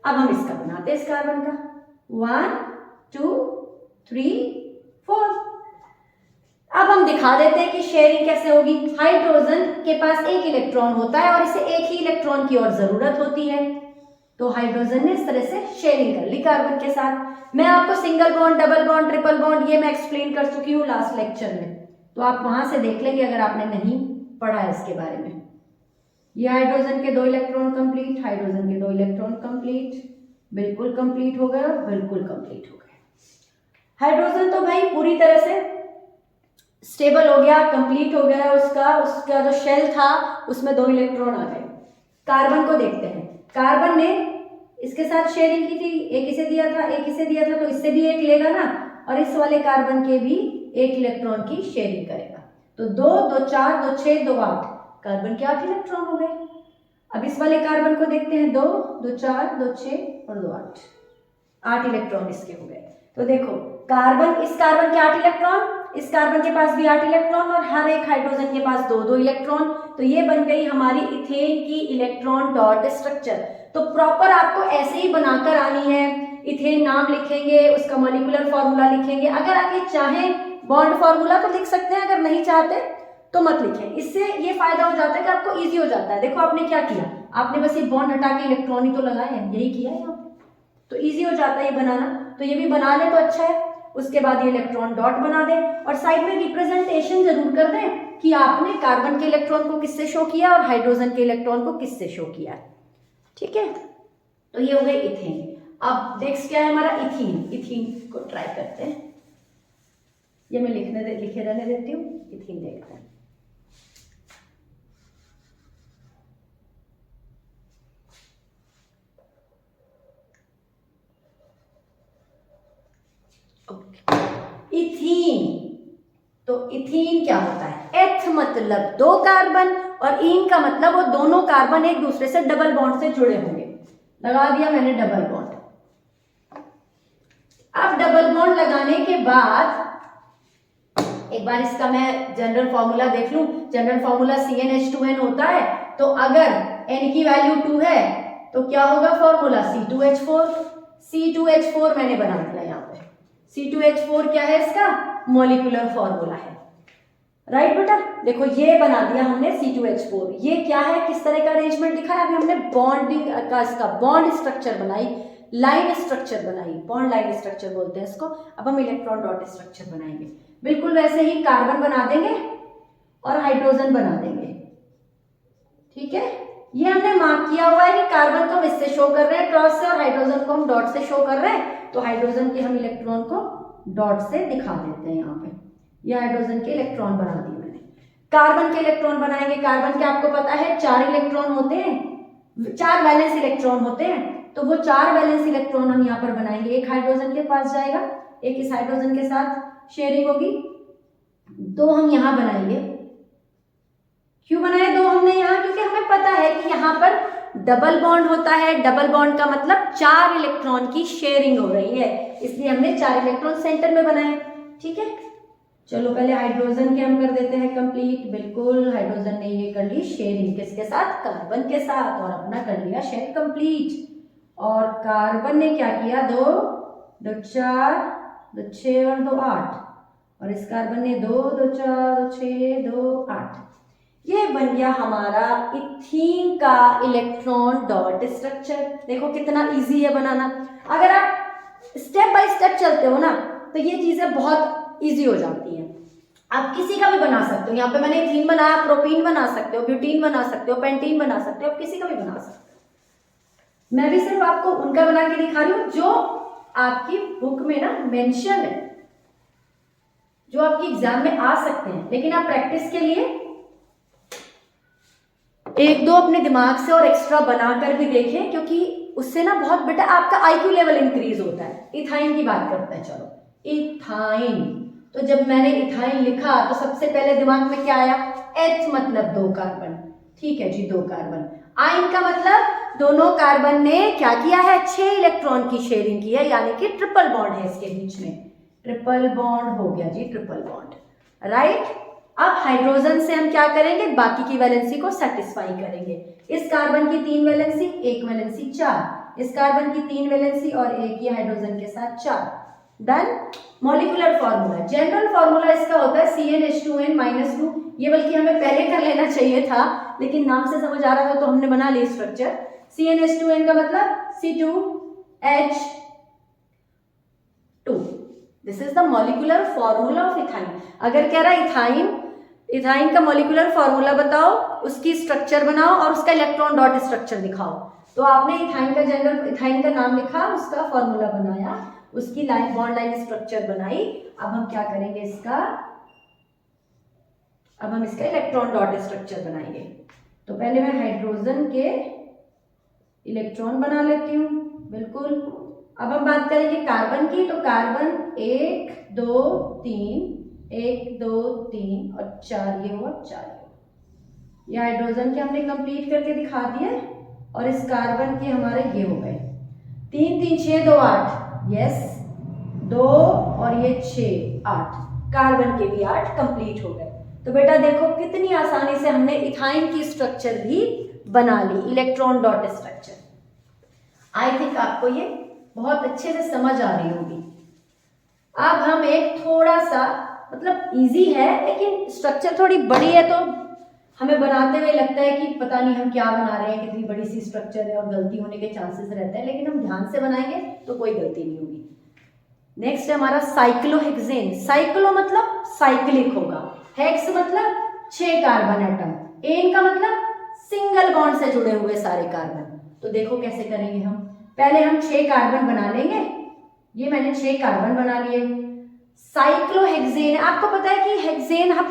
Speaker 1: अब हम इसका बनाते हैं, इस कार्बन का 1 2 3 4। अब हम दिखा देते हैं कि शेयरिंग कैसे होगी। हाइड्रोजन के पास एक इलेक्ट्रॉन होता है और इसे एक ही इलेक्ट्रॉन की और जरूरत होती है। तो हाइड्रोजन ने इस तरह से शेयरिंग कर ली कार्बन के साथ। मैं आपको single bond, double bond, triple bond ये मैं एक्सप्लेन कर चुकी हूँ लास्ट लेक्चर में, तो आप वहां से देख लेंगे अगर आपने नहीं पढ़ा है इसके बारे में। ये हाइड्रोजन के 2 इलेक्ट्रॉन कंप्लीट, हाइड्रोजन के 2 इलेक्ट्रॉन कंप्लीट, बिल्कुल कंप्लीट हो गए, बिल्कुल कंप्लीट हो गए। हाइड्रोजन तो भाई पूरी तरह से स्टेबल हो गया, कंप्लीट हो गया उसका जो शेल था उसमें 2 इलेक्ट्रॉन आ गए। कार्बन को देखते हैं, कार्बन ने इसके साथ शेयरिंग की थी, एक इसे दिया था, एक इसे दिया था, तो इससे भी एक लेगा ना, और इस वाले कार्बन के भी 1 इलेक्ट्रॉन की शेयरिंग करेगा। तो 2 2 4 2 6 2 8, कार्बन के 8 इलेक्ट्रॉन हो गए। अब इस वाले कार्बन को देखते हैं, 2 2 4 2 6 और 2 8 इलेक्ट्रॉन इसके हो गए। तो देखो कार्बन, इस कार्बन के 8 इलेक्ट्रॉन, इस कार्बन के पास भी 8 इलेक्ट्रॉन और हर एक हाइड्रोजन के पास 2 2 इलेक्ट्रॉन। तो ये बन गई हमारी इथेन की इलेक्ट्रॉन डॉट स्ट्रक्चर। तो प्रॉपर आपको ऐसे ही बनाकर आनी है। इथेन नाम लिखेंगे, उसका मॉलिक्यूलर फॉर्मूला लिखेंगे, अगर आप ये चाहें बॉन्ड फॉर्मूला तो लिख सकते हैं, अगर नहीं चाहते तो मत लिखें। इससे ये फायदा हो जाता है कि आपको इजी हो जाता है। देखो आपने क्या किया, आपने बस ये बॉन्ड हटा के इलेक्ट्रॉन ही तो लगाए हैं, यही किया है यहाँ पे, तो इजी हो जाता है ये बनाना। तो ये भी बना ले तो अच्छा है। उसके बाद ये इलेक्ट्रॉन डॉट बना दे और साइड में रिप्रेजेंटेशन जरूर कर दें कि आपने कार्बन के इलेक्ट्रॉन को किससे शो किया और हाइड्रोजन के इलेक्ट्रॉन को किससे शो किया। ठीक है, तो ये हो गए इथेन। अब नेक्स्ट क्या है हमारा, इथीन। इथीन को ट्राई करते हैं, ये मैं लिखे रहने देती हूँ, इथीन देखते हैं। इथीन, तो इथीन क्या होता है, एथ मतलब 2 कार्बन और इन का मतलब वो दोनों कार्बन एक दूसरे से डबल बॉन्ड से जुड़े होंगे। लगा दिया मैंने डबल बॉन्ड। अब डबल बॉन्ड लगाने के बाद एक बार इसका मैं जनरल फॉर्मूला देख लूं। जनरल फॉर्मूला CnH2n होता है, तो अगर n की वैल्यू 2 है तो क्या होगा फॉर्मूला, C2H4। C2H4 मैंने बना दिया यहाँ पे। C2H4 क्या है, इसका मॉलिक्यूलर फॉर्मूला है। राइट बेटा, देखो ये बना दिया हमने C2H4। ये क्या है, किस तरह का अरेंजमेंट दिखाया, अभी हमने बॉन्डिंग का, इसका बॉन्ड स्ट्रक्चर बनाई, लाइन स्ट्रक्चर बनाई, बॉन्ड लाइन स्ट्रक्चर बोलते हैं इसको। अब हम इलेक्ट्रॉन डॉट स्ट्रक्चर बनाएंगे, बिल्कुल वैसे ही कार्बन बना देंगे और हाइड्रोजन बना देंगे। ठीक है, ये हमने मार्क किया हुआ है कि कार्बन को हम इससे शो कर रहे हैं क्रॉस से और हाइड्रोजन को हम डॉट से शो कर रहे हैं। तो हाइड्रोजन के हम इलेक्ट्रॉन को डॉट से दिखा देते हैं यहाँ पे। ये हाइड्रोजन के इलेक्ट्रॉन बना दिए मैंने। कार्बन के इलेक्ट्रॉन बनाएंगे। कार्बन के आपको पता है 4 इलेक्ट्रॉन होते हैं, 4 वैलेंस इलेक्ट्रॉन होते हैं, तो वो 4 वैलेंस इलेक्ट्रॉन हम यहाँ पर बनाएंगे। एक हाइड्रोजन के पास जाएगा, एक इस हाइड्रोजन के साथ शेयरिंग होगी, 2 हम यहाँ बनाएंगे। क्यों बनाए 2 हमने यहाँ, क्योंकि हमें पता है कि यहाँ पर डबल बॉन्ड होता है। डबल बॉन्ड का मतलब 4 इलेक्ट्रॉन की शेयरिंग हो रही है, इसलिए हमने 4 इलेक्ट्रॉन सेंटर में बनाए। ठीक है, चलो पहले हाइड्रोजन के हम कर देते हैं कंप्लीट। बिल्कुल, हाइड्रोजन ने ये कर ली शेयरिंग किसके साथ, कार्बन के साथ, और अपना कर लिया शेयर कंप्लीट। और कार्बन ने क्या किया, 2 2 4 2 6 और 2 8, और इस कार्बन ने 2 2 4 2 6 2 8। ये बन गया हमारा इथीन का इलेक्ट्रॉन डॉट स्ट्रक्चर। देखो कितना इजी है बनाना। अगर आप स्टेप बाय स्टेप चलते हो ना तो ये चीजें बहुत इजी हो जाती हैं। आप किसी का भी बना सकते हो। यहाँ पे मैंने इथीन बनाया, प्रोपीन बना सकते हो, ब्यूटीन बना सकते हो, पेंटीन बना सकते हो, आप किसी का भी बना सकते हो। मैं भी सिर्फ आपको उनका बना के दिखा रही हूँ जो आपकी बुक में ना मेंशन है, जो आपकी एग्जाम में आ सकते हैं। लेकिन आप प्रैक्टिस के लिए 1-2 अपने दिमाग से और एक्स्ट्रा बनाकर भी देखें, क्योंकि उससे ना बहुत बेटा आपका IQ लेवल इंक्रीज होता है। इथाइन की बात करते हैं, चलो इथाइन। तो जब मैंने इथाइन लिखा तो सबसे पहले दिमाग में क्या आया, H मतलब 2 कार्बन। ठीक है जी, 2 कार्बन। आइन का मतलब दोनों कार्बन ने क्या किया है, 6 इलेक्ट्रॉन की शेयरिंग की है, यानी कि ट्रिपल बॉन्ड है इसके बीच में। ट्रिपल बॉन्ड हो गया जी, ट्रिपल बॉन्ड। राइट, अब हाइड्रोजन से हम क्या करेंगे, बाकी की वैलेंसी को सेटिस्फाई करेंगे। इस कार्बन की 3 वैलेंसी, 1 वैलेंसी 4, इस कार्बन की 3 वैलेंसी और एक ही हाइड्रोजन के साथ 4। Done. Molecular formula, general formula इसका होता है CnH2n-2। ये बल्कि हमें पहले कर लेना चाहिए था, लेकिन नाम से समझ आ रहा था तो हमने बना लिया स्ट्रक्चर। CnH2n का मतलब C2H2। This is the molecular formula of ethyne. अगर कह रहा है इथाइन का मॉलिक्यूलर फॉर्मूला बताओ, उसकी स्ट्रक्चर बनाओ और उसका इलेक्ट्रॉन डॉट स्ट्रक्चर दिखाओ, तो आपने इथाइन का नाम लिखा, उसका फॉर्मूला बनाया, उसकी लाइन बॉन्ड लाइन स्ट्रक्चर बनाई। अब हम क्या करेंगे, इसका अब हम इसका इलेक्ट्रॉन डॉट स्ट्रक्चर बनाएंगे। तो पहले मैं हाइड्रोजन के इलेक्ट्रॉन बना लेती हूँ, बिल्कुल। अब हम बात करेंगे कार्बन की, तो कार्बन 1 2 3 1 2 3 और 4 ये हुआ, 4 ये हाइड्रोजन के हमने कंप्लीट करके दिखा दिए। और इस कार्बन के हमारे ये हो गए 3 3 6 2 8, यस 2 और ये 6 8, कार्बन के भी 8 कंप्लीट हो गए। तो बेटा देखो कितनी आसानी से हमने इथाइन की स्ट्रक्चर भी बना ली, electron dot structure. I think आपको ये बहुत अच्छे से समझ आ रही होगी। अब हम एक थोड़ा सा, मतलब इजी है लेकिन स्ट्रक्चर थोड़ी बड़ी है, तो हमें बनाते हुए लगता है कि पता नहीं हम क्या बना रहे हैं, कितनी बड़ी सी स्ट्रक्चर है और गलती होने के चांसेस रहते हैं, लेकिन हम ध्यान से बनाएंगे तो कोई गलती नहीं होगी। नेक्स्ट है हमारा साइक्लोहेक्सेन। साइक्लो मतलब साइक्लिक होगा, हेक्स मतलब 6 कार्बन एटम, एन का मतलब सिंगल बॉन्ड से जुड़े हुए सारे कार्बन। तो देखो कैसे करेंगे हम, पहले हम 6 कार्बन बना लेंगे। ये मैंने 6 कार्बन बना लिए। साइक्लोहेक्सेन, आपको पता है कि हेक्सेन हम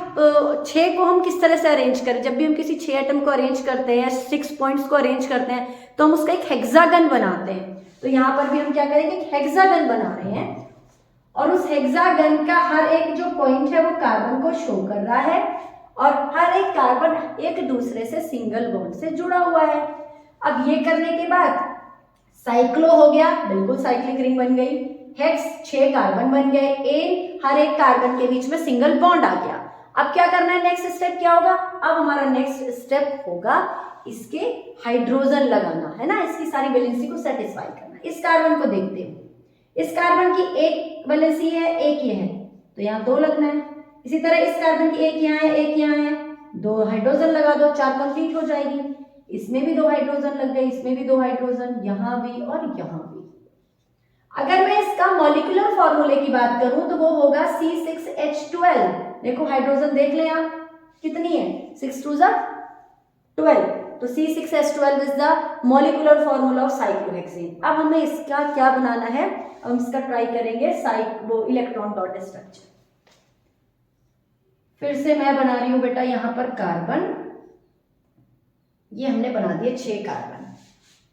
Speaker 1: 6 को हम किस तरह से अरेंज करें, जब भी हम किसी 6 एटम को अरेंज करते हैं, 6 पॉइंट्स को अरेंज करते हैं, तो हम उसका एक हेक्सागन बनाते हैं। तो यहाँ पर भी हम क्या करेंगे, एक हेक्सागन बना रहे हैं और उस हेक्सागन का हर एक जो पॉइंट है वो कार्बन को शो कर रहा है और हर एक कार्बन एक दूसरे से सिंगल बॉन्ड से जुड़ा हुआ है। अब ये करने के बाद साइक्लो हो गया, बिल्कुल साइक्लिक रिंग बन गई। हेक्स 6 कार्बन बन गए, एन हर एक कार्बन के बीच में सिंगल बॉन्ड आ गया। अब क्या करना है, नेक्स्ट स्टेप क्या होगा, अब हमारा नेक्स्ट स्टेप होगा इसके हाइड्रोजन लगाना है ना, इसकी सारी वैलेंसी को सेटिस्फाई करना। इस कार्बन को देखते हो, इस कार्बन की एक वैलेंसी है, एक ये है, तो यहाँ 2 लगना है। इसी तरह इस कार्बन की एक यहाँ है, एक यहाँ है, 2 हाइड्रोजन लगा दो, 4 कंप्लीट हो जाएगी। इसमें भी 2 हाइड्रोजन लग गए, इसमें भी 2 हाइड्रोजन, यहाँ भी और यहाँ भी। अगर मैं इसका मॉलिक्यूलर फॉर्मूले की बात करूं तो वो होगा C6H12। देखो हाइड्रोजन देख लें आप, कितनी है, 6 2 12, तो C6H12 is the molecular formula of cyclohexane. अब हमें इसका क्या बनाना है, हम इसका ट्राई करेंगे वो इलेक्ट्रॉन डॉट स्ट्रक्चर। फिर से मैं बना रही हूं बेटा यहाँ पर कार्बन, ये हमने बना दिए 6 कार्बन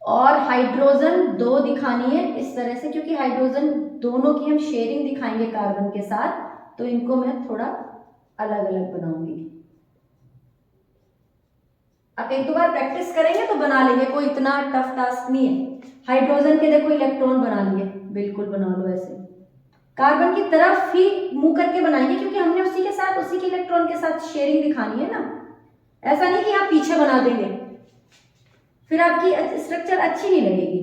Speaker 1: और हाइड्रोजन 2 दिखानी है इस तरह से, क्योंकि हाइड्रोजन दोनों की हम शेयरिंग दिखाएंगे कार्बन के साथ, तो इनको मैं थोड़ा अलग अलग बनाऊंगी। अब 1 2 बार प्रैक्टिस करेंगे तो बना लेंगे, कोई इतना टफ टास्क नहीं है। हाइड्रोजन के देखो इलेक्ट्रॉन बना लिए, बिल्कुल बना लो ऐसे, कार्बन की तरफ ही मुंह करके बनाएंगे क्योंकि हमने उसी के साथ, उसी के इलेक्ट्रॉन के साथ शेयरिंग दिखानी है ना। ऐसा नहीं कि आप पीछे बना देंगे, फिर आपकी स्ट्रक्चर अच्छी नहीं लगेगी,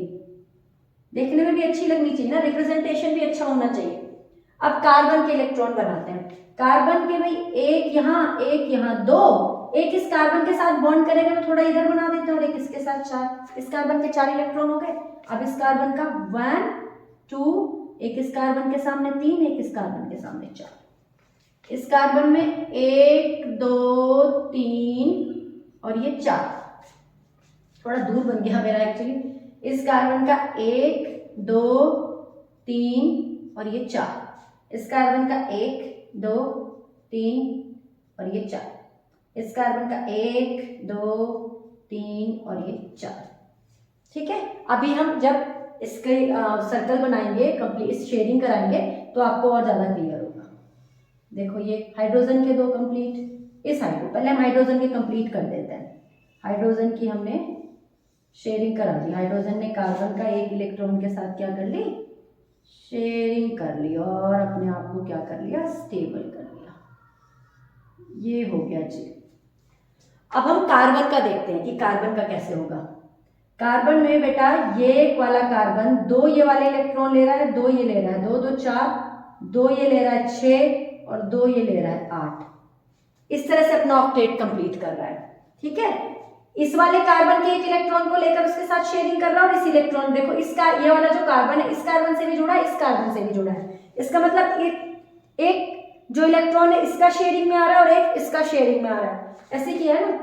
Speaker 1: देखने में भी अच्छी लगनी चाहिए ना, रिप्रेजेंटेशन भी अच्छा होना चाहिए। अब कार्बन के इलेक्ट्रॉन बनाते हैं। कार्बन के भाई एक यहाँ 2, एक इस कार्बन के साथ बॉन्ड करेगा तो थोड़ा इधर बना देते हैं और एक इसके साथ 4, इस कार्बन के 4 इलेक्ट्रॉन हो गए। अब इस कार्बन का 1 2, एक इस कार्बन के सामने 3, एक इस कार्बन के सामने 4, इस कार्बन में 1 2 3 और ये 4, थोड़ा दूर बन गया मेरा एक्चुअली। इस कार्बन का 1 2 3 और ये 4, इस कार्बन का 1 2 3 और ये 4, इस कार्बन का 1 2 3 और ये 4। ठीक है, अभी हम जब इसके सर्कल बनाएंगे, कंप्लीट शेडिंग कराएंगे तो आपको और ज्यादा क्लियर होगा। देखो ये हाइड्रोजन के 2 कंप्लीट, इस पहले हम हाइड्रोजन के कंप्लीट कर देते हैं। हाइड्रोजन की हमने शेयरिंग करा दी, हाइड्रोजन ने कार्बन का 1 इलेक्ट्रॉन के साथ क्या कर ली, शेयरिंग कर ली और अपने आप को क्या कर लिया, स्टेबल कर लिया। ये हो गया जी। अब हम कार्बन का देखते हैं कि कार्बन का कैसे होगा। कार्बन में बेटा ये वाला कार्बन 2 ये वाले इलेक्ट्रॉन ले रहा है, 2 ये ले रहा है, 2 2 4, 2 ये ले रहा है 6 और 2 ये ले रहा है 8। इस तरह से अपना ऑक्टेट कंप्लीट कर रहा है। ठीक है, इस वाले कार्बन के 1 इलेक्ट्रॉन को लेकर उसके साथ शेयरिंग कर रहा है और इस इलेक्ट्रॉन देखो इसका, ये वाला जो कार्बन है इस कार्बन से भी जुड़ा है, इस कार्बन से भी जुड़ा है। इसका मतलब एक जो इलेक्ट्रॉन है इसका शेयरिंग में आ रहा है और एक इसका शेयरिंग में आ रहा है। ऐसे किया है ना,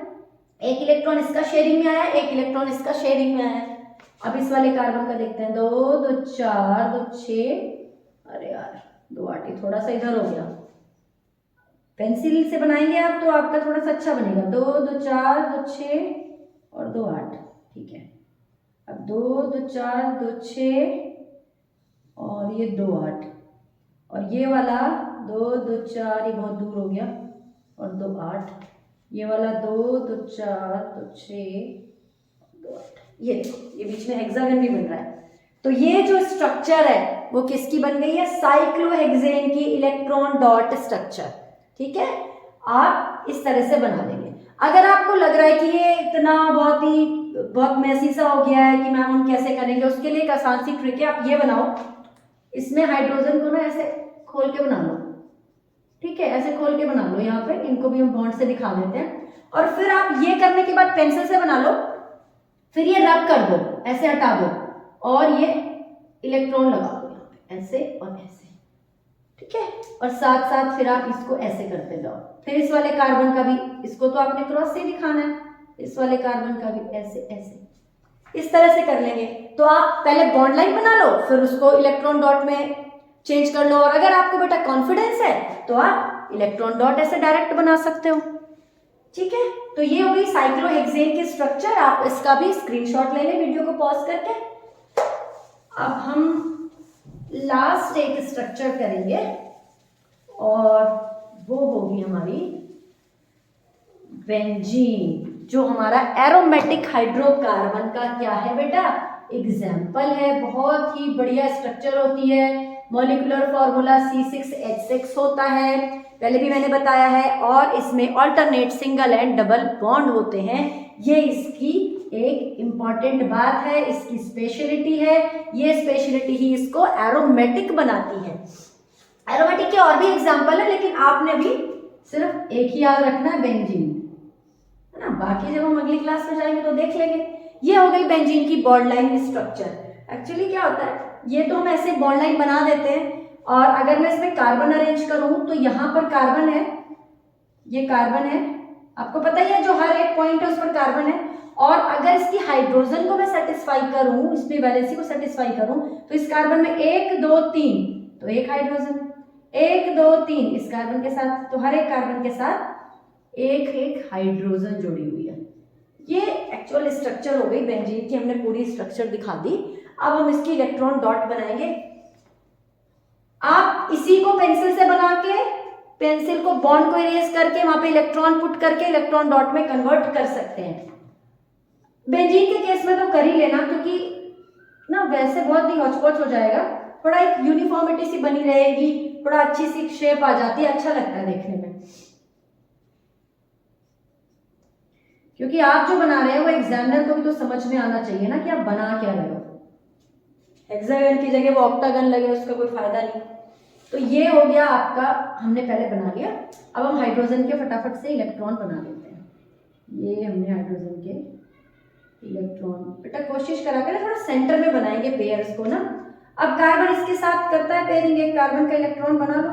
Speaker 1: 1 इलेक्ट्रॉन इसका शेयरिंग में आया है, 1 इलेक्ट्रॉन इसका शेयरिंग में आया है। अब इस वाले कार्बन का देखते हैं, 2 2 4 2 6, अरे यार 2 8 थोड़ा सा इधर हो गया, पेंसिल से बनाएंगे आप तो आपका थोड़ा सा अच्छा बनेगा। 2 2 4 2 6 और 2 8, ठीक है। अब 2 2 4 2 6 और ये 2 8, और ये वाला 2 2 4, ये बहुत दूर हो गया, और 2 8, ये वाला 2 2 4 2 6 2 8, ये देखो ये बीच में हेक्सागन भी बन रहा है। तो ये जो स्ट्रक्चर है वो किसकी बन गई है? साइक्लोहेक्सेन की इलेक्ट्रॉन डॉट स्ट्रक्चर, ठीक है। आप इस तरह से बना लेंगे। अगर आपको लग रहा है कि ये इतना बहुत मैसी सा हो गया है कि मैम हम कैसे करेंगे, उसके लिए एक आसान सी ट्रिक है। आप ये बनाओ, इसमें हाइड्रोजन को ना ऐसे खोल के बना लो, ठीक है, ऐसे खोल के बना लो। यहाँ पे इनको भी हम बॉन्ड से दिखा देते हैं। और फिर आप ये करने के बाद पेंसिल से बना लो, फिर ये रब कर दो, ऐसे हटा दो, और ये इलेक्ट्रॉन लगा दो यहाँ पे, ऐसे और ऐसे, ठीक है। और साथ साथ फिर आप इसको ऐसे करते जाओ। फिर इस वाले कार्बन का भी, इसको तो आपने क्रॉस से दिखाना है, इस वाले कार्बन का भी ऐसे ऐसे, इस तरह से कर लेंगे। तो आप पहले बॉन्ड लाइन बना लो, फिर उसको इलेक्ट्रॉन डॉट में चेंज कर लो। और अगर आपको बेटा कॉन्फिडेंस है तो आप इलेक्ट्रॉन डॉट ऐसे डायरेक्ट बना सकते हो, ठीक है। तो ये हो गई साइक्लोहेक्सेन की स्ट्रक्चर। आप इसका भी स्क्रीनशॉट ले लें वीडियो को पॉज करके। अब हम लास्ट एक स्ट्रक्चर करेंगे और वो होगी हमारी बेंजीन, जो हमारा एरोमेटिक हाइड्रोकार्बन का क्या है बेटा? एग्जाम्पल है। बहुत ही बढ़िया स्ट्रक्चर होती है। मॉलिक्यूलर फॉर्मूला C6H6 होता है, पहले भी मैंने बताया है। और इसमें alternate single and double bond होते हैं। ये इसकी एक इंपॉर्टेंट बात है, इसकी स्पेशलिटी है। ये स्पेशलिटी ही इसको एरोमेटिक बनाती है। एरोमेटिक के और भी एग्जाम्पल है, लेकिन आपने भी सिर्फ एक ही याद रखना है, बेंजीन, है ना। बाकी जब हम अगली क्लास में जाएंगे तो देख लेंगे। ये हो गई बेंजीन की बॉन्ड लाइन स्ट्रक्चर। एक्चुअली क्या होता है, ये तो हम ऐसे बॉन्ड लाइन बना देते हैं, और अगर मैं इसमें कार्बन अरेंज करूं तो यहाँ पर कार्बन है, ये कार्बन है, आपको पता ही है, जो हर एक पॉइंट है उस पर कार्बन है। और अगर इसकी हाइड्रोजन को मैं सेटिस्फाई करूं, इसमें वैलेंसी को सेटिस्फाई करूं, तो इस कार्बन में 1 2 3, तो एक हाइड्रोजन, 1 2 3 इस कार्बन के साथ, तो हर एक कार्बन के साथ एक एक हाइड्रोजन जुड़ी हुई है। ये एक्चुअल स्ट्रक्चर हो गई बेंजीन की, हमने पूरी स्ट्रक्चर दिखा दी। अब हम इसकी इलेक्ट्रॉन डॉट बनाएंगे। आप इसी को पेंसिल से बना के, पेंसिल को बॉन्ड को इरेज करके वहां पे इलेक्ट्रॉन पुट करके इलेक्ट्रॉन डॉट में कन्वर्ट कर सकते हैं। बेंजीन के केस में तो कर ही लेना, क्योंकि ना वैसे बहुत ही हौच-पौच हो जाएगा, थोड़ा एक यूनिफॉर्मिटी सी बनी रहेगी, थोड़ा अच्छी सी शेप आ जाती है, अच्छा लगता है देखने में। क्योंकि आप जो बना रहे हो वो एग्जामिनर को भी तो समझ में आना चाहिए ना कि आप बना क्या रहे हो। हेक्सागन की जगह वो ऑक्टागन लगे, उसका कोई फायदा नहीं। तो ये हो गया आपका, हमने पहले बना लिया। अब हम हाइड्रोजन के फटाफट से इलेक्ट्रॉन बना लेते हैं। ये हमने हाइड्रोजन के इलेक्ट्रॉन, बेटा कोशिश करा कर थोड़ा सेंटर में बनाएंगे पेयर्स को ना। अब कार्बन इसके साथ करता है पेयरिंग, एक कार्बन का इलेक्ट्रॉन बना लो।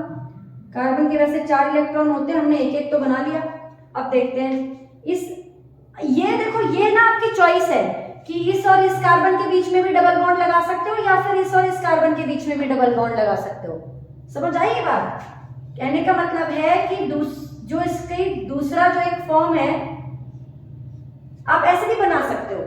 Speaker 1: कार्बन के वैसे 4 इलेक्ट्रॉन होते हैं, हमने एक एक तो बना लिया। अब देखते हैं इस, ये देखो, ये ना आपकी चॉइस है कि इस और इस कार्बन के बीच में भी डबल बॉन्ड लगा सकते हो, या फिर इस और इस कार्बन के बीच में भी डबल बॉन्ड लगा सकते हो। समझ आई ये बात? कहने का मतलब है कि जो इसकी दूसरा जो एक फॉर्म है, आप ऐसे भी बना सकते हो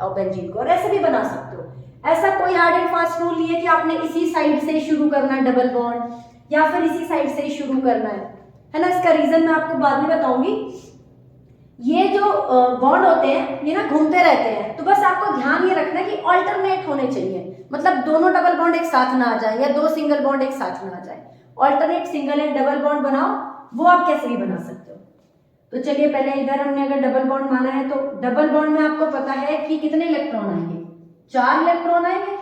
Speaker 1: बेंजीन को, और ऐसे भी बना सकते हो। ऐसा कोई हार्ड एंड फास्ट रूल नहीं है कि आपने इसी साइड से शुरू करना है डबल बॉन्ड, या फिर इसी साइड से ही शुरू करना है ना। इसका रीजन मैं आपको बाद में बताऊंगी। ये जो बॉन्ड होते हैं ये ना घूमते रहते हैं, तो बस आपको ध्यान ये रखना है कि ऑल्टरनेट होने चाहिए, मतलब दोनों डबल बॉन्ड एक साथ ना आ जाए, या 2 सिंगल बॉन्ड एक साथ ना आ जाए। Alternate single and double bond बनाओ, वो आप कैसे भी बना सकते हो। तो चलिए पहले इधर हमने अगर डबल बॉन्ड माना है, तो डबल बॉन्ड में आपको पता है कि कितने इलेक्ट्रॉन आएंगे? 4 इलेक्ट्रॉन आएंगे,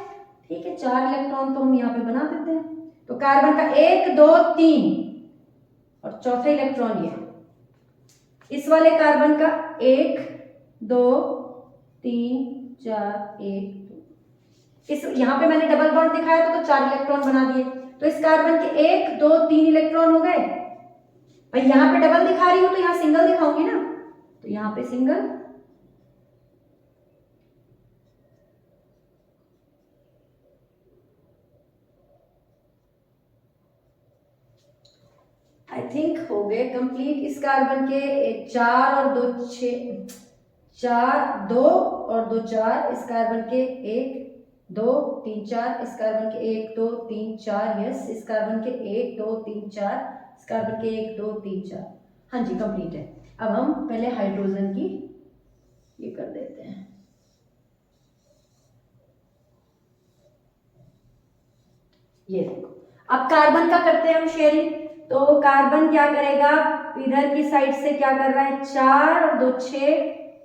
Speaker 1: ठीक है। 4 इलेक्ट्रॉन तो हम यहाँ पे बना देते हैं। तो कार्बन का 1 2 3 और चौथा इलेक्ट्रॉन ये, इस वाले कार्बन का 1 2 3 4 1 2, इस यहाँ पे मैंने डबल बॉन्ड दिखाया तो 4 इलेक्ट्रॉन बना दिए। तो इस कार्बन के 1 2 3 इलेक्ट्रॉन हो गए। भाई यहाँ पे डबल दिखा रही हूं तो यहाँ सिंगल दिखाऊंगी ना, तो यहाँ पे सिंगल, आई थिंक हो गए कंप्लीट। इस कार्बन के 4 और 2 6, 4 2 और 2 4, इस कार्बन के 1 2 3 4, इस कार्बन के 1 2 3 4, यस, इस कार्बन के 1 2 3 4, इस कार्बन के 1 2 3 4। हाँ जी कंप्लीट है। अब हम पहले हाइड्रोजन की ये कर देते हैं। ये देखो, अब कार्बन का करते हैं हम शेयरिंग। तो कार्बन क्या करेगा, इधर की साइड से क्या कर रहा है, 4 और 2 6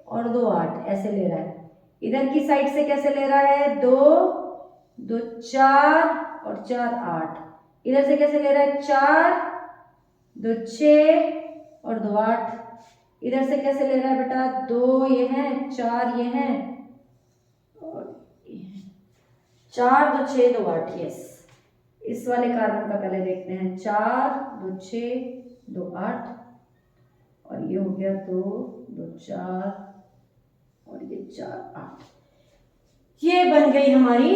Speaker 1: और 2 8 ऐसे ले रहा है। इधर की साइड से कैसे ले रहा है, 2 2 4 और 4 8। इधर से कैसे ले रहा है, 4 2 6 और 2 8। इधर से कैसे ले रहा है बेटा, 2 ये हैं 4 ये हैं और 4 2 6 2 8, यस। इस वाले कार्बन का पहले देखते हैं, 4 2 6 2 8 और ये हो गया 2 2 4 और ये 4 8। ये बन गई हमारी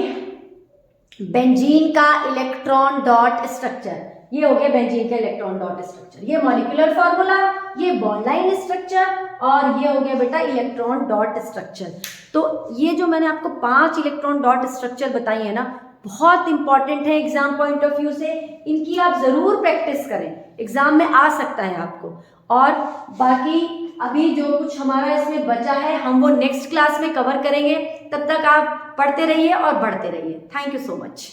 Speaker 1: बेंजीन का इलेक्ट्रॉन डॉट स्ट्रक्चर। ये हो गया बेंजीन का इलेक्ट्रॉन डॉट स्ट्रक्चर, ये मॉलिक्यूलर फॉर्मूला, ये बॉन्ड लाइन स्ट्रक्चर और ये हो गया बेटा इलेक्ट्रॉन डॉट स्ट्रक्चर। तो ये जो मैंने आपको 5 इलेक्ट्रॉन डॉट स्ट्रक्चर बताई है ना, बहुत इंपॉर्टेंट है एग्जाम पॉइंट ऑफ व्यू से। इनकी आप जरूर प्रैक्टिस करें, एग्जाम में आ सकता है आपको। और बाकी अभी जो कुछ हमारा इसमें बचा है हम वो नेक्स्ट क्लास में कवर करेंगे। तब तक आप पढ़ते रहिए और बढ़ते रहिए। Thank you so much.